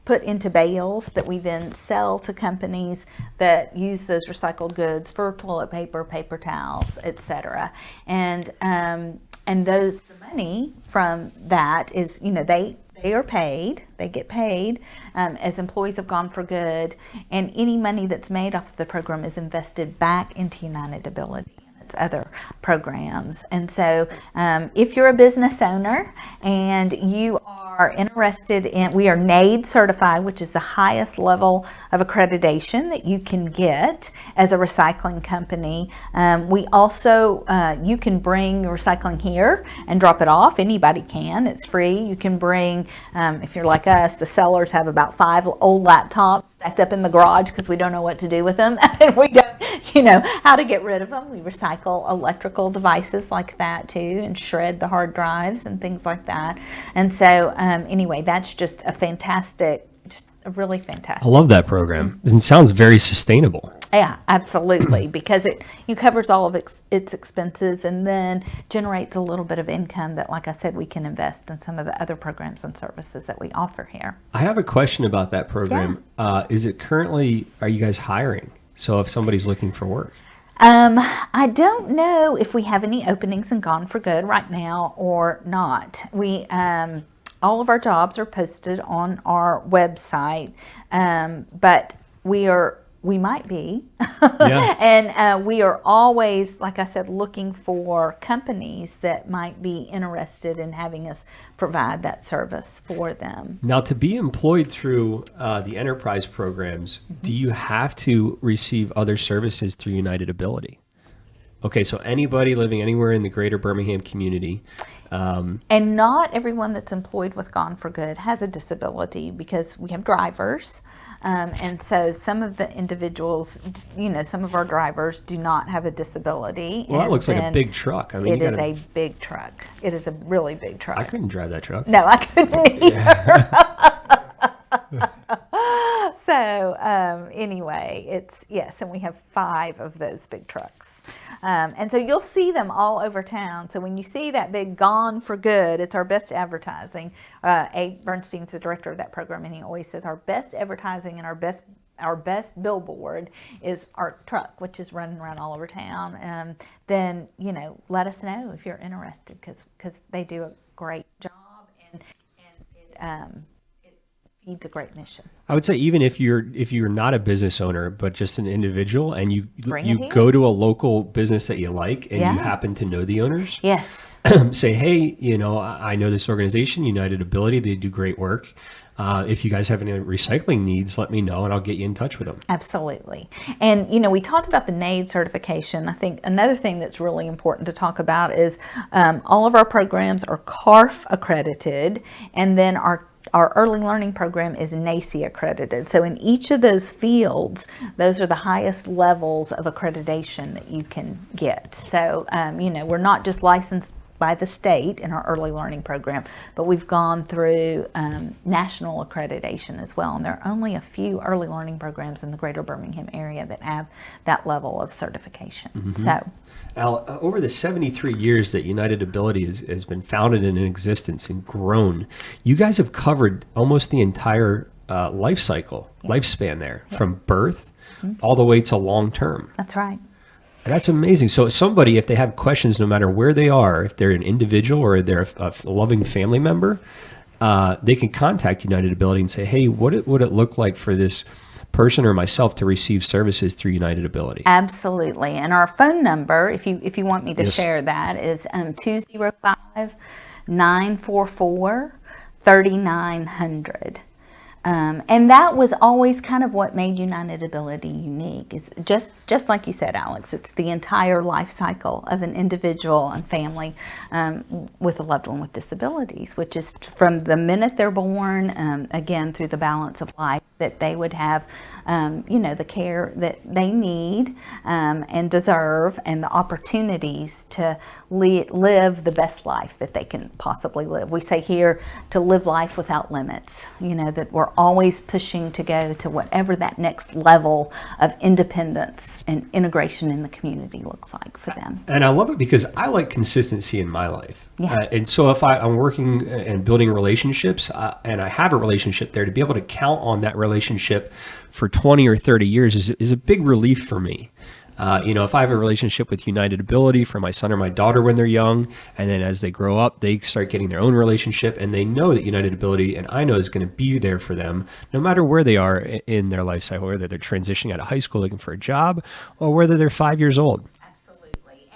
S2: put into bales that we then sell to companies that use those recycled goods for toilet paper, paper towels, etc. And the money from that is, they are paid, they get paid as employees of Gone for Good, and any money that's made off of the program is invested back into United Ability and its other programs. And so if you're a business owner and you are interested in, we are NAID certified, which is the highest level of accreditation that you can get as a recycling company. We also, you can bring your recycling here and drop it off. Anybody can, it's free. You can bring, if you're like us, the sellers have about 5 old laptops stacked up in the garage because we don't know what to do with them. And we don't, how to get rid of them. We recycle electrical devices like that too, and shred the hard drives and things like that. And so anyway, that's just a really fantastic.
S1: I love that program. It sounds very sustainable.
S2: Yeah, absolutely, because it covers all of its expenses and then generates a little bit of income that, like I said, we can invest in some of the other programs and services that we offer here.
S1: I have a question about that program.
S2: Yeah.
S1: Are you guys hiring? So if somebody's looking for work?
S2: I don't know if we have any openings in Gone for Good right now or not. We all of our jobs are posted on our website, but we might be. Yeah. And we are always, like I said, looking for companies that might be interested in having us provide that service for them.
S1: Now, to be employed through the enterprise programs, do you have to receive other services through United Ability? Okay, so anybody living anywhere in the greater Birmingham community.
S2: And not everyone that's employed with Gone for Good has a disability, because we have drivers. And so some of the individuals, some of our drivers do not have a disability.
S1: Well, that looks like a big truck. I mean,
S2: it is a big truck. It is a really big truck.
S1: I couldn't drive that truck.
S2: No, I couldn't either. So anyway, yes, and we have 5 of those big trucks. And so you'll see them all over town. So when you see that big Gone for Good, it's our best advertising. Abe Bernstein's the director of that program, and he always says our best advertising and our best billboard is our truck, which is running around all over town. Then, let us know if you're interested, because they do a great job, and it feeds a great mission.
S1: I would say even if you're not a business owner, but just an individual, and you go to a local business that you like, and you happen to know the owners.
S2: Yes.
S1: Say, hey, I know this organization, United Ability. They do great work. If you guys have any recycling needs, let me know and I'll get you in touch with them.
S2: Absolutely. And, we talked about the NAID certification. I think another thing that's really important to talk about is all of our programs are CARF accredited, and then our early learning program is NACE accredited. So in each of those fields, those are the highest levels of accreditation that you can get. So, we're not just licensed by the state in our early learning program, but we've gone through national accreditation as well. And there are only a few early learning programs in the greater Birmingham area that have that level of certification. Mm-hmm. So,
S1: Al, over the 73 years that United Ability has been founded and in existence and grown, you guys have covered almost the entire life cycle, lifespan there, from birth all the way to long term.
S2: That's right.
S1: That's amazing. So somebody, if they have questions, no matter where they are, if they're an individual or they're a loving family member, they can contact United Ability and say, hey, what would it look like for this person or myself to receive services through United Ability?
S2: Absolutely. And our phone number, if you want me to
S1: Yes.
S2: share that, is 205-944-3900. And that was always kind of what made United Ability unique. Is just like you said, Alex, it's the entire life cycle of an individual and family with a loved one with disabilities, which is from the minute they're born, again, through the balance of life, that they would have, the care that they need and deserve, and the opportunities to live the best life that they can possibly live. We say here to live life without limits, that we're always pushing to go to whatever that next level of independence and integration in the community looks like for them.
S1: And I love it because I like consistency in my life.
S2: Yeah.
S1: And so if I'm working and building relationships and I have a relationship there, to be able to count on that relationship for 20 or 30 years is a big relief for me. If I have a relationship with United Ability for my son or my daughter when they're young, and then as they grow up, they start getting their own relationship, and they know that United Ability, and I know, is going to be there for them no matter where they are in their life cycle, whether they're transitioning out of high school looking for a job or whether they're 5 years old.
S2: Absolutely.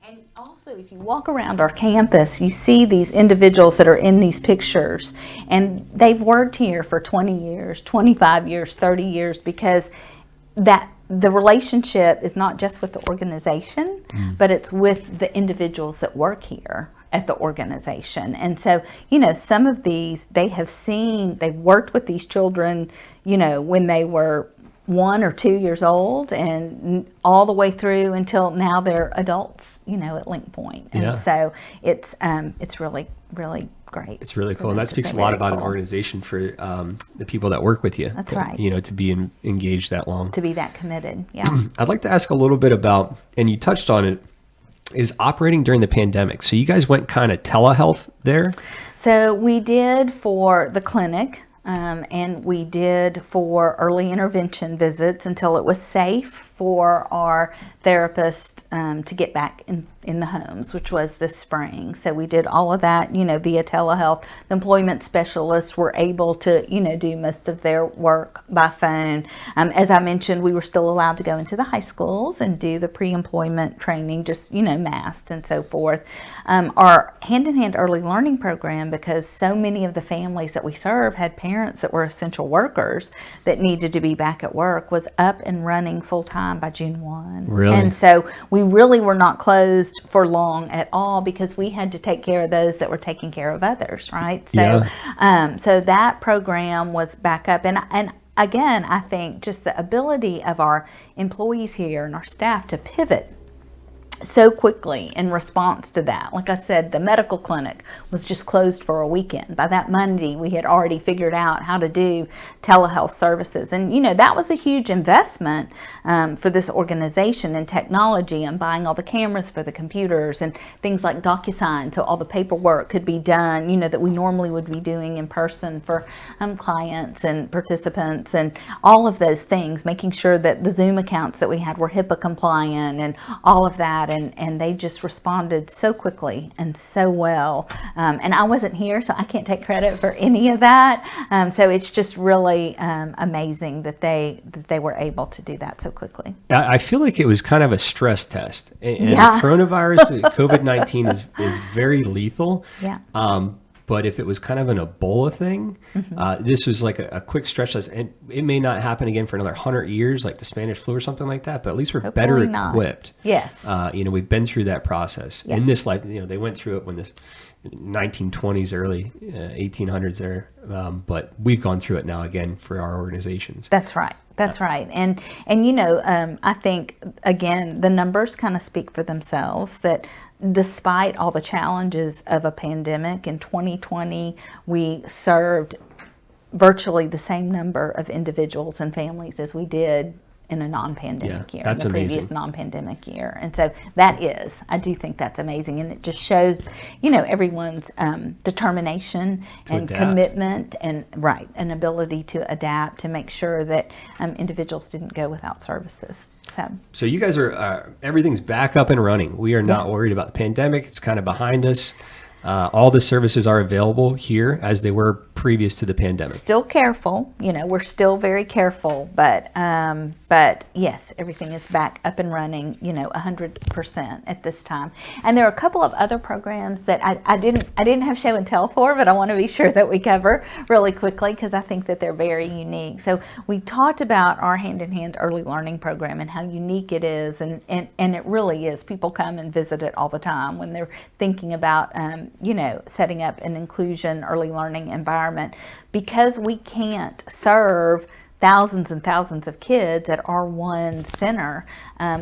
S2: And also, if you walk around our campus, you see these individuals that are in these pictures, and they've worked here for 20 years, 25 years, 30 years, because the relationship is not just with the organization, but it's with the individuals that work here at the organization. And so, some of these, they've worked with these children, when they were 1 or 2 years old, and all the way through until now they're adults, at Link Point. And
S1: Yeah.
S2: so it's really, really great.
S1: It's really cool. And that speaks a lot about an organization for the people that work with you.
S2: That's right.
S1: To be engaged that long.
S2: To be that committed. Yeah.
S1: I'd like to ask a little bit about, and you touched on it, is operating during the pandemic. So you guys went kind of telehealth there?
S2: So we did for the clinic, and we did for early intervention visits until it was safe for our therapist to get back in the homes, which was this spring. So we did all of that, via telehealth. The employment specialists were able to, do most of their work by phone. As I mentioned, we were still allowed to go into the high schools and do the pre-employment training, just, masked and so forth. Our hand-in-hand early learning program, because so many of the families that we serve had parents that were essential workers that needed to be back at work, was up and running full-time by June 1.
S1: Really?
S2: And so we really were not closed for long at all, because we had to take care of those that were taking care of others, right? So, so that program was back up. And again, I think just the ability of our employees here and our staff to pivot so quickly in response to that. Like I said, the medical clinic was just closed for a weekend. By that Monday, we had already figured out how to do telehealth services. And, that was a huge investment for this organization in technology, and buying all the cameras for the computers and things like DocuSign, so all the paperwork could be done, that we normally would be doing in person for clients and participants, and all of those things, making sure that the Zoom accounts that we had were HIPAA compliant and all of that. And they just responded so quickly and so well. And I wasn't here, so I can't take credit for any of that. So it's just really amazing that they were able to do that so quickly.
S1: I feel like it was kind of a stress test. And
S2: Yeah.
S1: coronavirus, COVID-19 is very lethal.
S2: Yeah.
S1: But if it was kind of an Ebola thing, this was like a quick stretch test. And it may not happen again for another 100 years, like the Spanish flu or something like that. But at least we're better
S2: Hopefully not.
S1: equipped.
S2: Yes.
S1: We've been through that process.
S2: Yeah.
S1: In this life, they went through it when the 1920s, early 1800s there. But we've gone through it now again for our organizations.
S2: That's right. That's right. And I think, again, the numbers kind of speak for themselves, that despite all the challenges of a pandemic, in 2020, we served virtually the same number of individuals and families as we did in a non-pandemic
S1: Yeah,
S2: year,
S1: that's
S2: in the previous
S1: amazing.
S2: non-pandemic year. And so I do think that's amazing. And it just shows, everyone's determination
S1: To
S2: and
S1: adapt.
S2: commitment and an ability to adapt to make sure that individuals didn't go without services.
S1: So you guys are, everything's back up and running. We are not worried about the pandemic. It's kind of behind us. All the services are available here as they were previous to the pandemic.
S2: Still careful, we're still very careful, but yes, everything is back up and running, 100% at this time. And there are a couple of other programs that I didn't have show and tell for, but I want to be sure that we cover really quickly because I think that they're very unique. So we talked about our hand-in-hand early learning program and how unique it is, and it really is. People come and visit it all the time when they're thinking about setting up an inclusion early learning environment, because we can't serve thousands and thousands of kids at our one center.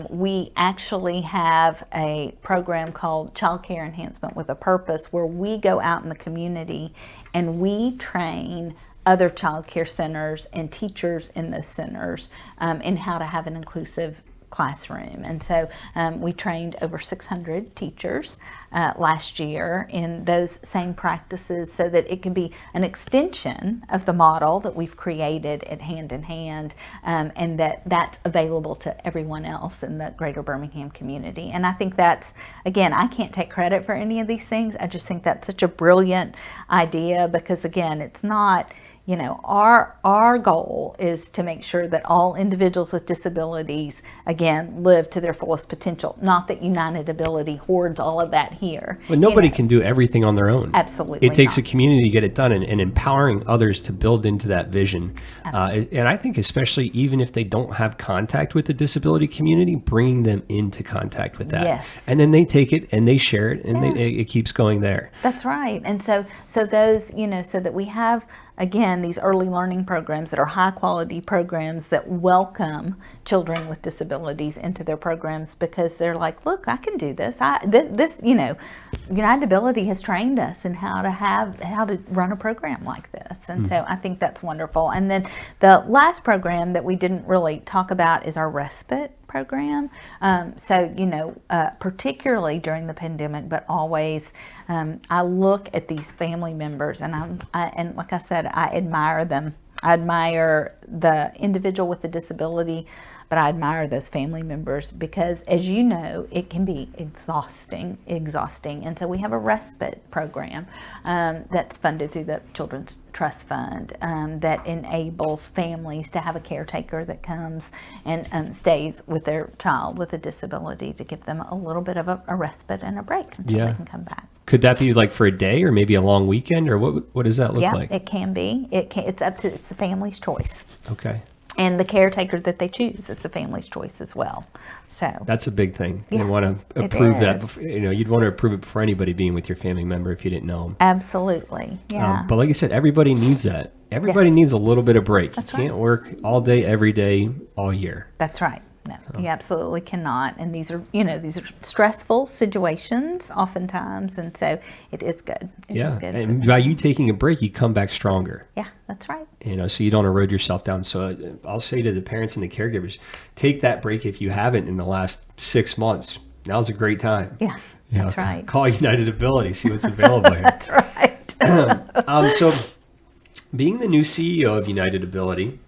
S2: We actually have a program called Child Care Enhancement with a Purpose, where we go out in the community and we train other child care centers and teachers in those centers in how to have an inclusive classroom. And so we trained over 600 teachers last year in those same practices, so that it can be an extension of the model that we've created at Hand in Hand, and that's available to everyone else in the greater Birmingham community. And I think that's, again, I can't take credit for any of these things. I just think that's such a brilliant idea, because again, it's not, our goal is to make sure that all individuals with disabilities, again, live to their fullest potential. Not that United Ability hoards all of that here.
S1: But nobody can do everything on their own.
S2: Absolutely
S1: It takes
S2: not.
S1: a community to get it done, and empowering others to build into that vision. And I think especially even if they don't have contact with the disability community, bringing them into contact with that.
S2: Yes.
S1: And then they take it and they share it, and it keeps going there.
S2: That's right. And so those, so that we have, again, these early learning programs that are high quality programs that welcome children with disabilities into their programs, because they're like, look, I can do this. This United Ability has trained us in how to run a program like this. And so I think that's wonderful. And then the last program that we didn't really talk about is our Respite Program. Particularly during the pandemic, but always, I look at these family members, and and like I said, I admire them. I admire the individual with the disability, but I admire those family members, because, as you know, it can be exhausting. And so we have a respite program that's funded through the Children's Trust Fund that enables families to have a caretaker that comes and stays with their child with a disability, to give them a little bit of a respite and a break until they can come back.
S1: Could that be like for a day, or maybe a long weekend, or what does that look like?
S2: Yeah, it can be. It's the family's choice.
S1: Okay.
S2: And the caretaker that they choose is the family's choice as well. So
S1: That's a big thing.
S2: Yeah,
S1: You want to
S2: it
S1: approve that.
S2: is.
S1: You'd want to approve it before anybody being with your family member if you didn't know them.
S2: absolutely, yeah.
S1: But like you said, everybody needs that. Everybody
S2: Yes.
S1: needs a little bit of break.
S2: That's
S1: You can't
S2: right.
S1: work all day, every day, all year.
S2: That's right. No, you absolutely cannot. And these are stressful situations oftentimes, and so it is good. It is good.
S1: And by you taking a break, you come back stronger.
S2: Yeah, that's right.
S1: So you don't erode yourself down. So I'll say to the parents and the caregivers, take that break if you haven't in the last 6 months. Now's a great time.
S2: Yeah, that's right.
S1: Call United Ability, see what's available here.
S2: That's right.
S1: So being the new CEO of United Ability,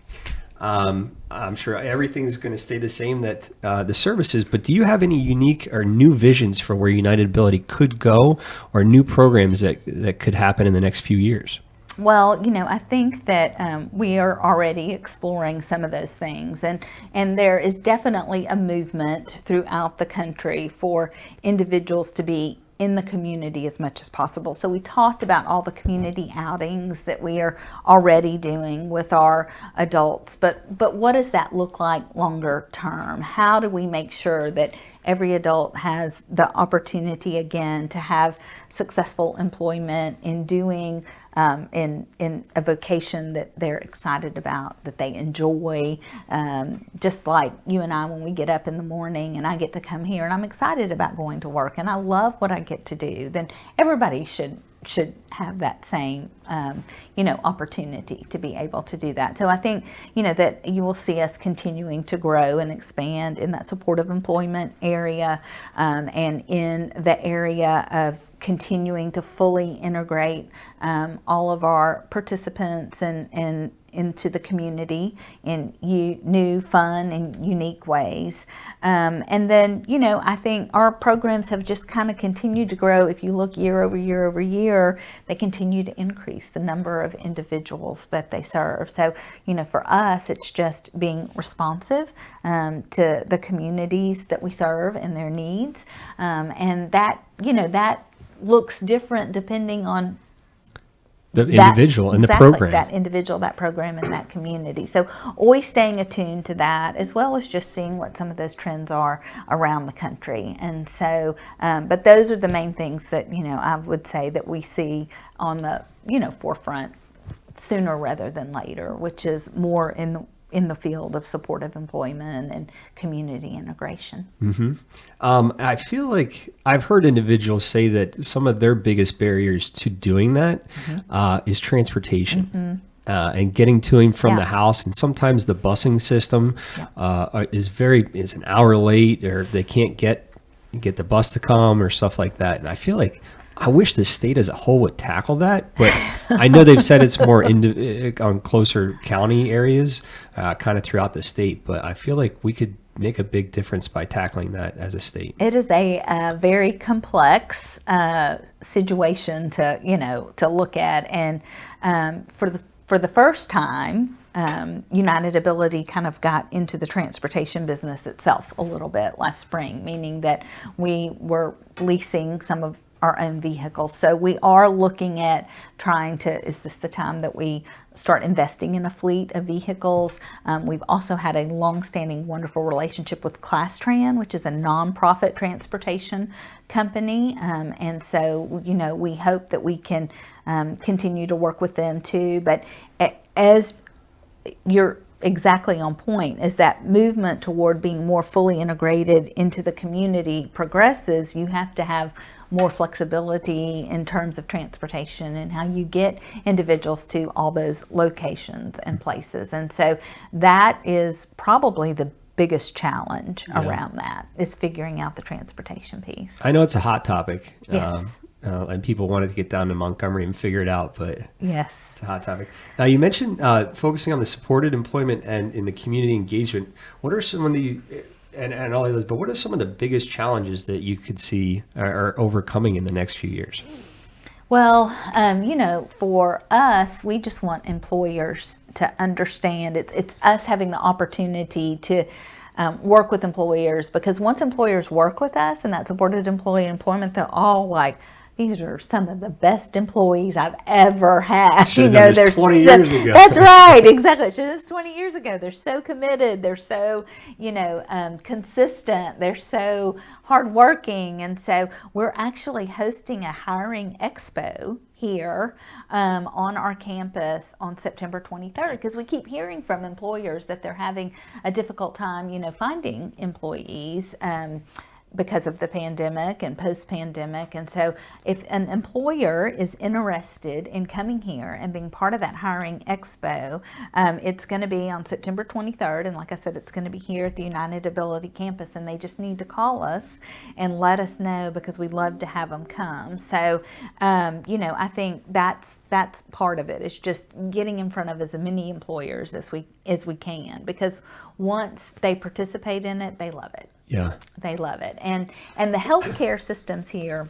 S1: I'm sure everything's going to stay the same, that the services, but do you have any unique or new visions for where United Ability could go, or new programs that could happen in the next few years?
S2: Well, I think that we are already exploring some of those things, and there is definitely a movement throughout the country for individuals to be in the community as much as possible. So we talked about all the community outings that we are already doing with our adults, but what does that look like longer term? How do we make sure that every adult has the opportunity again to have successful employment in doing in a vocation that they're excited about, that they enjoy. Just like you and I, when we get up in the morning and I get to come here and I'm excited about going to work and I love what I get to do, then everybody should have that same, opportunity to be able to do that. So I think, that you will see us continuing to grow and expand in that supportive employment area, and in the area of continuing to fully integrate all of our participants and into the community in new, fun, and unique ways. And then, I think our programs have just kind of continued to grow. If you look year over year over year, they continue to increase the number of individuals that they serve. So, for us, it's just being responsive to the communities that we serve and their needs. And that looks different depending on
S1: the individual and the program.
S2: That individual, that program, and that community. So always staying attuned to that, as well as just seeing what some of those trends are around the country. And so, but those are the main things that, I would say that we see on the, forefront sooner rather than later, which is more in the field of supportive employment and community integration.
S1: Mm-hmm. I feel like I've heard individuals say that some of their biggest barriers to doing that is transportation. And getting to him from the house, and sometimes the busing system is an hour late, or they can't get the bus to come or stuff like that. And I feel like I wish the state as a whole would tackle that, but I know they've said it's more on closer county areas, kind of throughout the state. But I feel like we could make a big difference by tackling that as a state.
S2: It is a very complex situation to look at, and for the first time, United Ability kind of got into the transportation business itself a little bit last spring, meaning that we were leasing some of our own vehicles. So we are looking at is this the time that we start investing in a fleet of vehicles? We've also had a long-standing, wonderful relationship with ClassTran, which is a nonprofit transportation company. And so, we hope that we can continue to work with them too. But as you're exactly on point, as that movement toward being more fully integrated into the community progresses, you have to have more flexibility in terms of transportation and how you get individuals to all those locations and places. And so that is probably the biggest challenge around that, is figuring out the transportation piece.
S1: I know it's a hot topic.
S2: Yes.
S1: And people wanted to get down to Montgomery and figure it out, but
S2: yes,
S1: it's a hot topic. Now, you mentioned focusing on the supported employment and in the community engagement. What are some of the and all of those, but what are some of the biggest challenges that you could see are overcoming in the next few years?
S2: Well, for us, we just want employers to understand it's us having the opportunity to work with employers, because once employers work with us and that supported employee employment, they're all like, these are some of the best employees I've ever had.
S1: Should have done this 20 years ago.
S2: That's right, exactly. Should have 20 years ago. They're so committed. They're so, consistent. They're so hardworking. And so we're actually hosting a hiring expo here on our campus on September 23rd, because we keep hearing from employers that they're having a difficult time, finding employees. Because of the pandemic and post-pandemic. And so if an employer is interested in coming here and being part of that hiring expo, it's going to be on September 23rd. And like I said, it's going to be here at the United Ability campus, and they just need to call us and let us know, because we'd love to have them come. So, I think that's part of it. It's just getting in front of as many employers as we can, because once they participate in it, they love it.
S1: Yeah.
S2: They love it. And the healthcare systems here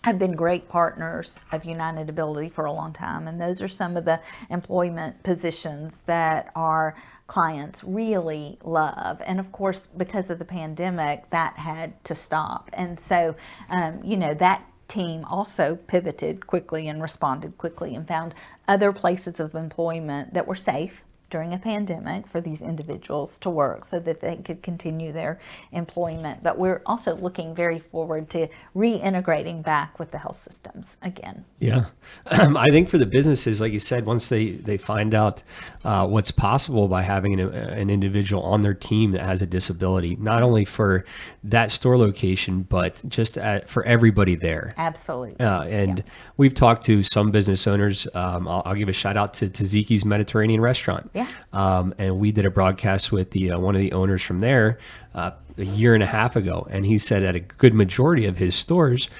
S2: have been great partners of United Ability for a long time. And those are some of the employment positions that our clients really love. And of course, because of the pandemic, that had to stop. And so, that team also pivoted quickly and responded quickly and found other places of employment that were safe, during a pandemic for these individuals to work so that they could continue their employment. But we're also looking very forward to reintegrating back with the health systems again.
S1: Yeah. I think for the businesses, like you said, once they find out what's possible by having an individual on their team that has a disability, not only for that store location, but just for everybody there.
S2: Absolutely.
S1: We've talked to some business owners. I'll give a shout out to Taziki's Mediterranean Restaurant.
S2: Yeah.
S1: And we did a broadcast with one of the owners from there a year and a half ago, and he said at a good majority of his stores,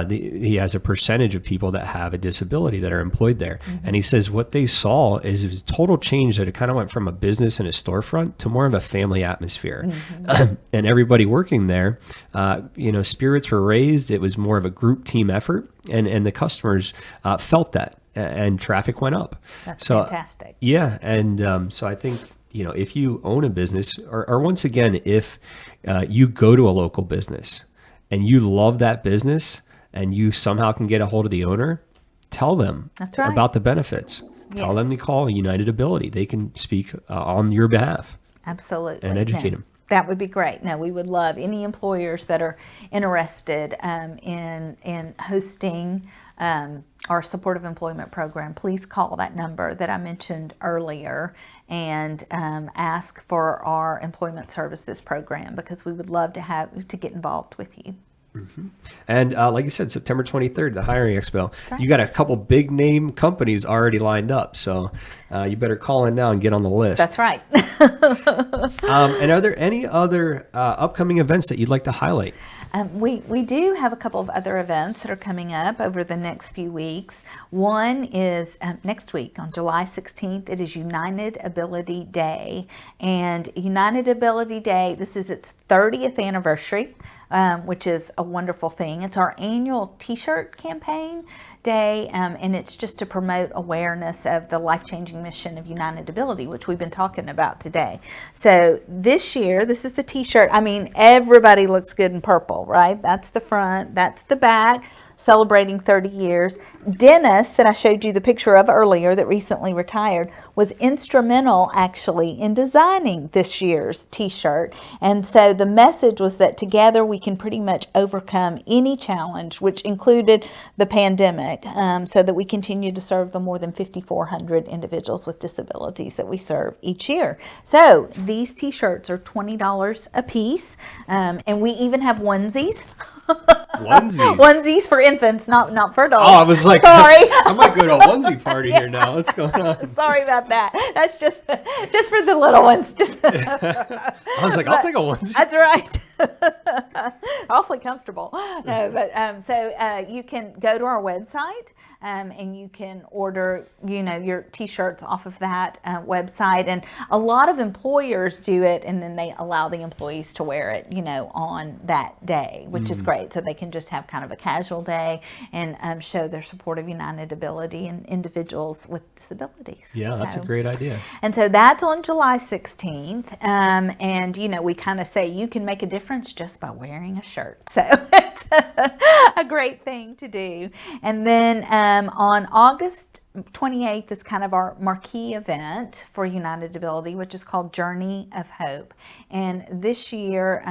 S1: he has a percentage of people that have a disability that are employed there. Mm-hmm. And he says what they saw is a total change, that it kind of went from a business and a storefront to more of a family atmosphere. Mm-hmm. And everybody working there, spirits were raised. It was more of a group team effort, and the customers felt that, and traffic went up.
S2: That's fantastic.
S1: Yeah. And so I think, if you own a business, or once again, if you go to a local business and you love that business and you somehow can get a hold of the owner, tell them about the benefits. Yes. Tell them to call United Ability. They can speak on your behalf.
S2: Absolutely.
S1: And educate them.
S2: That would be great. No, we would love any employers that are interested in hosting our supportive employment program. Please call that number that I mentioned earlier and ask for our employment services program, because we would love to get involved with you.
S1: Mm-hmm. And like you said, September 23rd, the hiring expo. Right. You got a couple big name companies already lined up, so you better call in now and get on the list.
S2: That's right.
S1: And are there any other upcoming events that you'd like to highlight?
S2: We do have a couple of other events that are coming up over the next few weeks. One is next week on July 16th. It is United Ability Day. And United Ability Day, this is its 30th anniversary, which is a wonderful thing. It's our annual T-shirt campaign day, and it's just to promote awareness of the life-changing mission of United Ability, which we've been talking about today. So this year, this is the T-shirt. I mean, everybody looks good in purple, right? That's the front, that's the back, celebrating 30 years. Dennis, that I showed you the picture of earlier, that recently retired, was instrumental actually in designing this year's T-shirt. And so the message was that together we can pretty much overcome any challenge, which included the pandemic, so that we continue to serve the more than 5,400 individuals with disabilities that we serve each year. So these T-shirts are $20 a piece, and we even have onesies. Onesies for infants, not for adults.
S1: Oh, I was like,
S2: sorry.
S1: I might go to a onesie party here now. What's going on?
S2: Sorry about that. That's just for the little ones.
S1: I was like, I'll take a onesie.
S2: That's right. Awfully comfortable. No, but so you can go to our website. And you can order, your T-shirts off of that website. And a lot of employers do it, and then they allow the employees to wear it, on that day, which is great. So they can just have kind of a casual day and show their support of United Ability and individuals with disabilities.
S1: Yeah, that's a great idea.
S2: And so that's on July 16th. And, we kind of say you can make a difference just by wearing a shirt. So it's a great thing to do. And then on August 28th is kind of our marquee event for United Ability, which is called Journey of Hope. And this year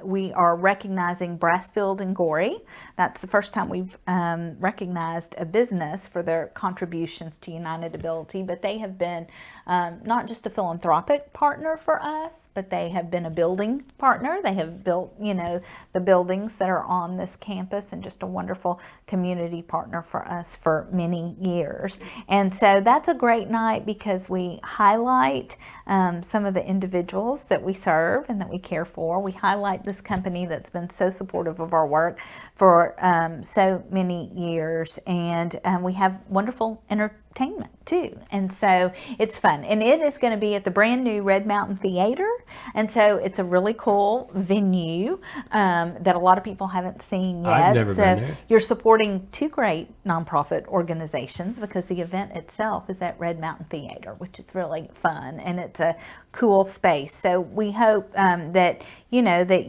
S2: we are recognizing Brassfield and Gorey. That's the first time we've recognized a business for their contributions to United Ability, but they have been not just a philanthropic partner for us, but they have been a building partner. They have built, the buildings that are on this campus, and just a wonderful community partner for us for many years. And so that's a great night because we highlight some of the individuals that we serve and that we care for. We highlight this company that's been so supportive of our work for so many years, and we have wonderful entertainment too. And so it's fun, and it is going to be at the brand new Red Mountain Theater. And so it's a really cool venue that a lot of people haven't seen yet.
S1: I've never been there.
S2: You're supporting two great nonprofit organizations, because the event itself is at Red Mountain Theater, which is really fun, and it's a cool space. So we hope that that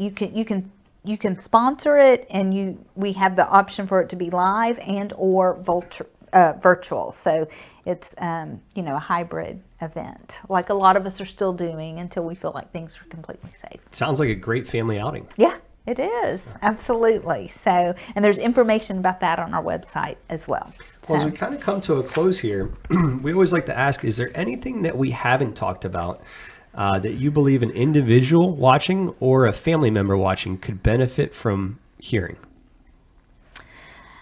S2: you can sponsor it, and we have the option for it to be live and or virtual. So it's, a hybrid event, like a lot of us are still doing until we feel like things are completely safe.
S1: Sounds like a great family outing.
S2: Yeah, it is. Absolutely. So, and there's information about that on our website as well.
S1: Well, as we kind of come to a close here, we always like to ask, is there anything that we haven't talked about that you believe an individual watching or a family member watching could benefit from hearing?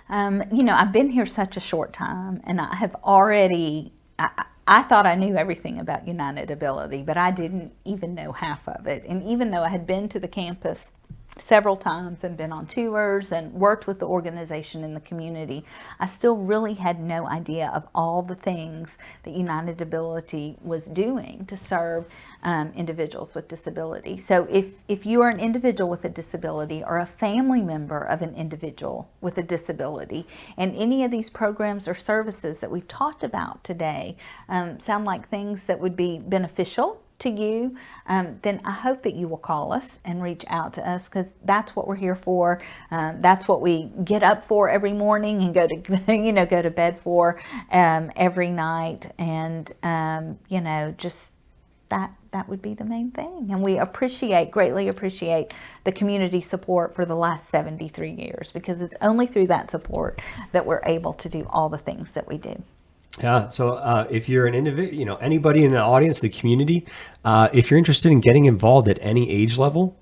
S2: I've been here such a short time, and I have already, I thought I knew everything about United Ability, but I didn't even know half of it. And even though I had been to the campus several times and been on tours and worked with the organization in the community, I still really had no idea of all the things that United Ability was doing to serve individuals with disability. So if you are an individual with a disability or a family member of an individual with a disability, and any of these programs or services that we've talked about today sound like things that would be beneficial to you, then I hope that you will call us and reach out to us, because that's what we're here for. That's what we get up for every morning and go to go to bed for every night, and just that would be the main thing. And we greatly appreciate the community support for the last 73 years, because it's only through that support that we're able to do all the things that we do.
S1: Yeah. So if you're an individual, anybody in the audience, the community, if you're interested in getting involved at any age level,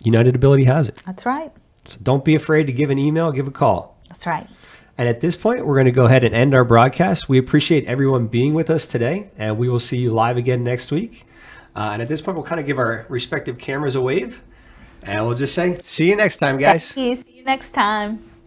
S1: United Ability has it.
S2: That's right.
S1: So don't be afraid to give an email, give a call.
S2: That's right.
S1: And at this point, we're going to go ahead and end our broadcast. We appreciate everyone being with us today, and we will see you live again next week. And at this point, we'll kind of give our respective cameras a wave, and we'll just say, see you next time, guys.
S2: Thank you. See you next time.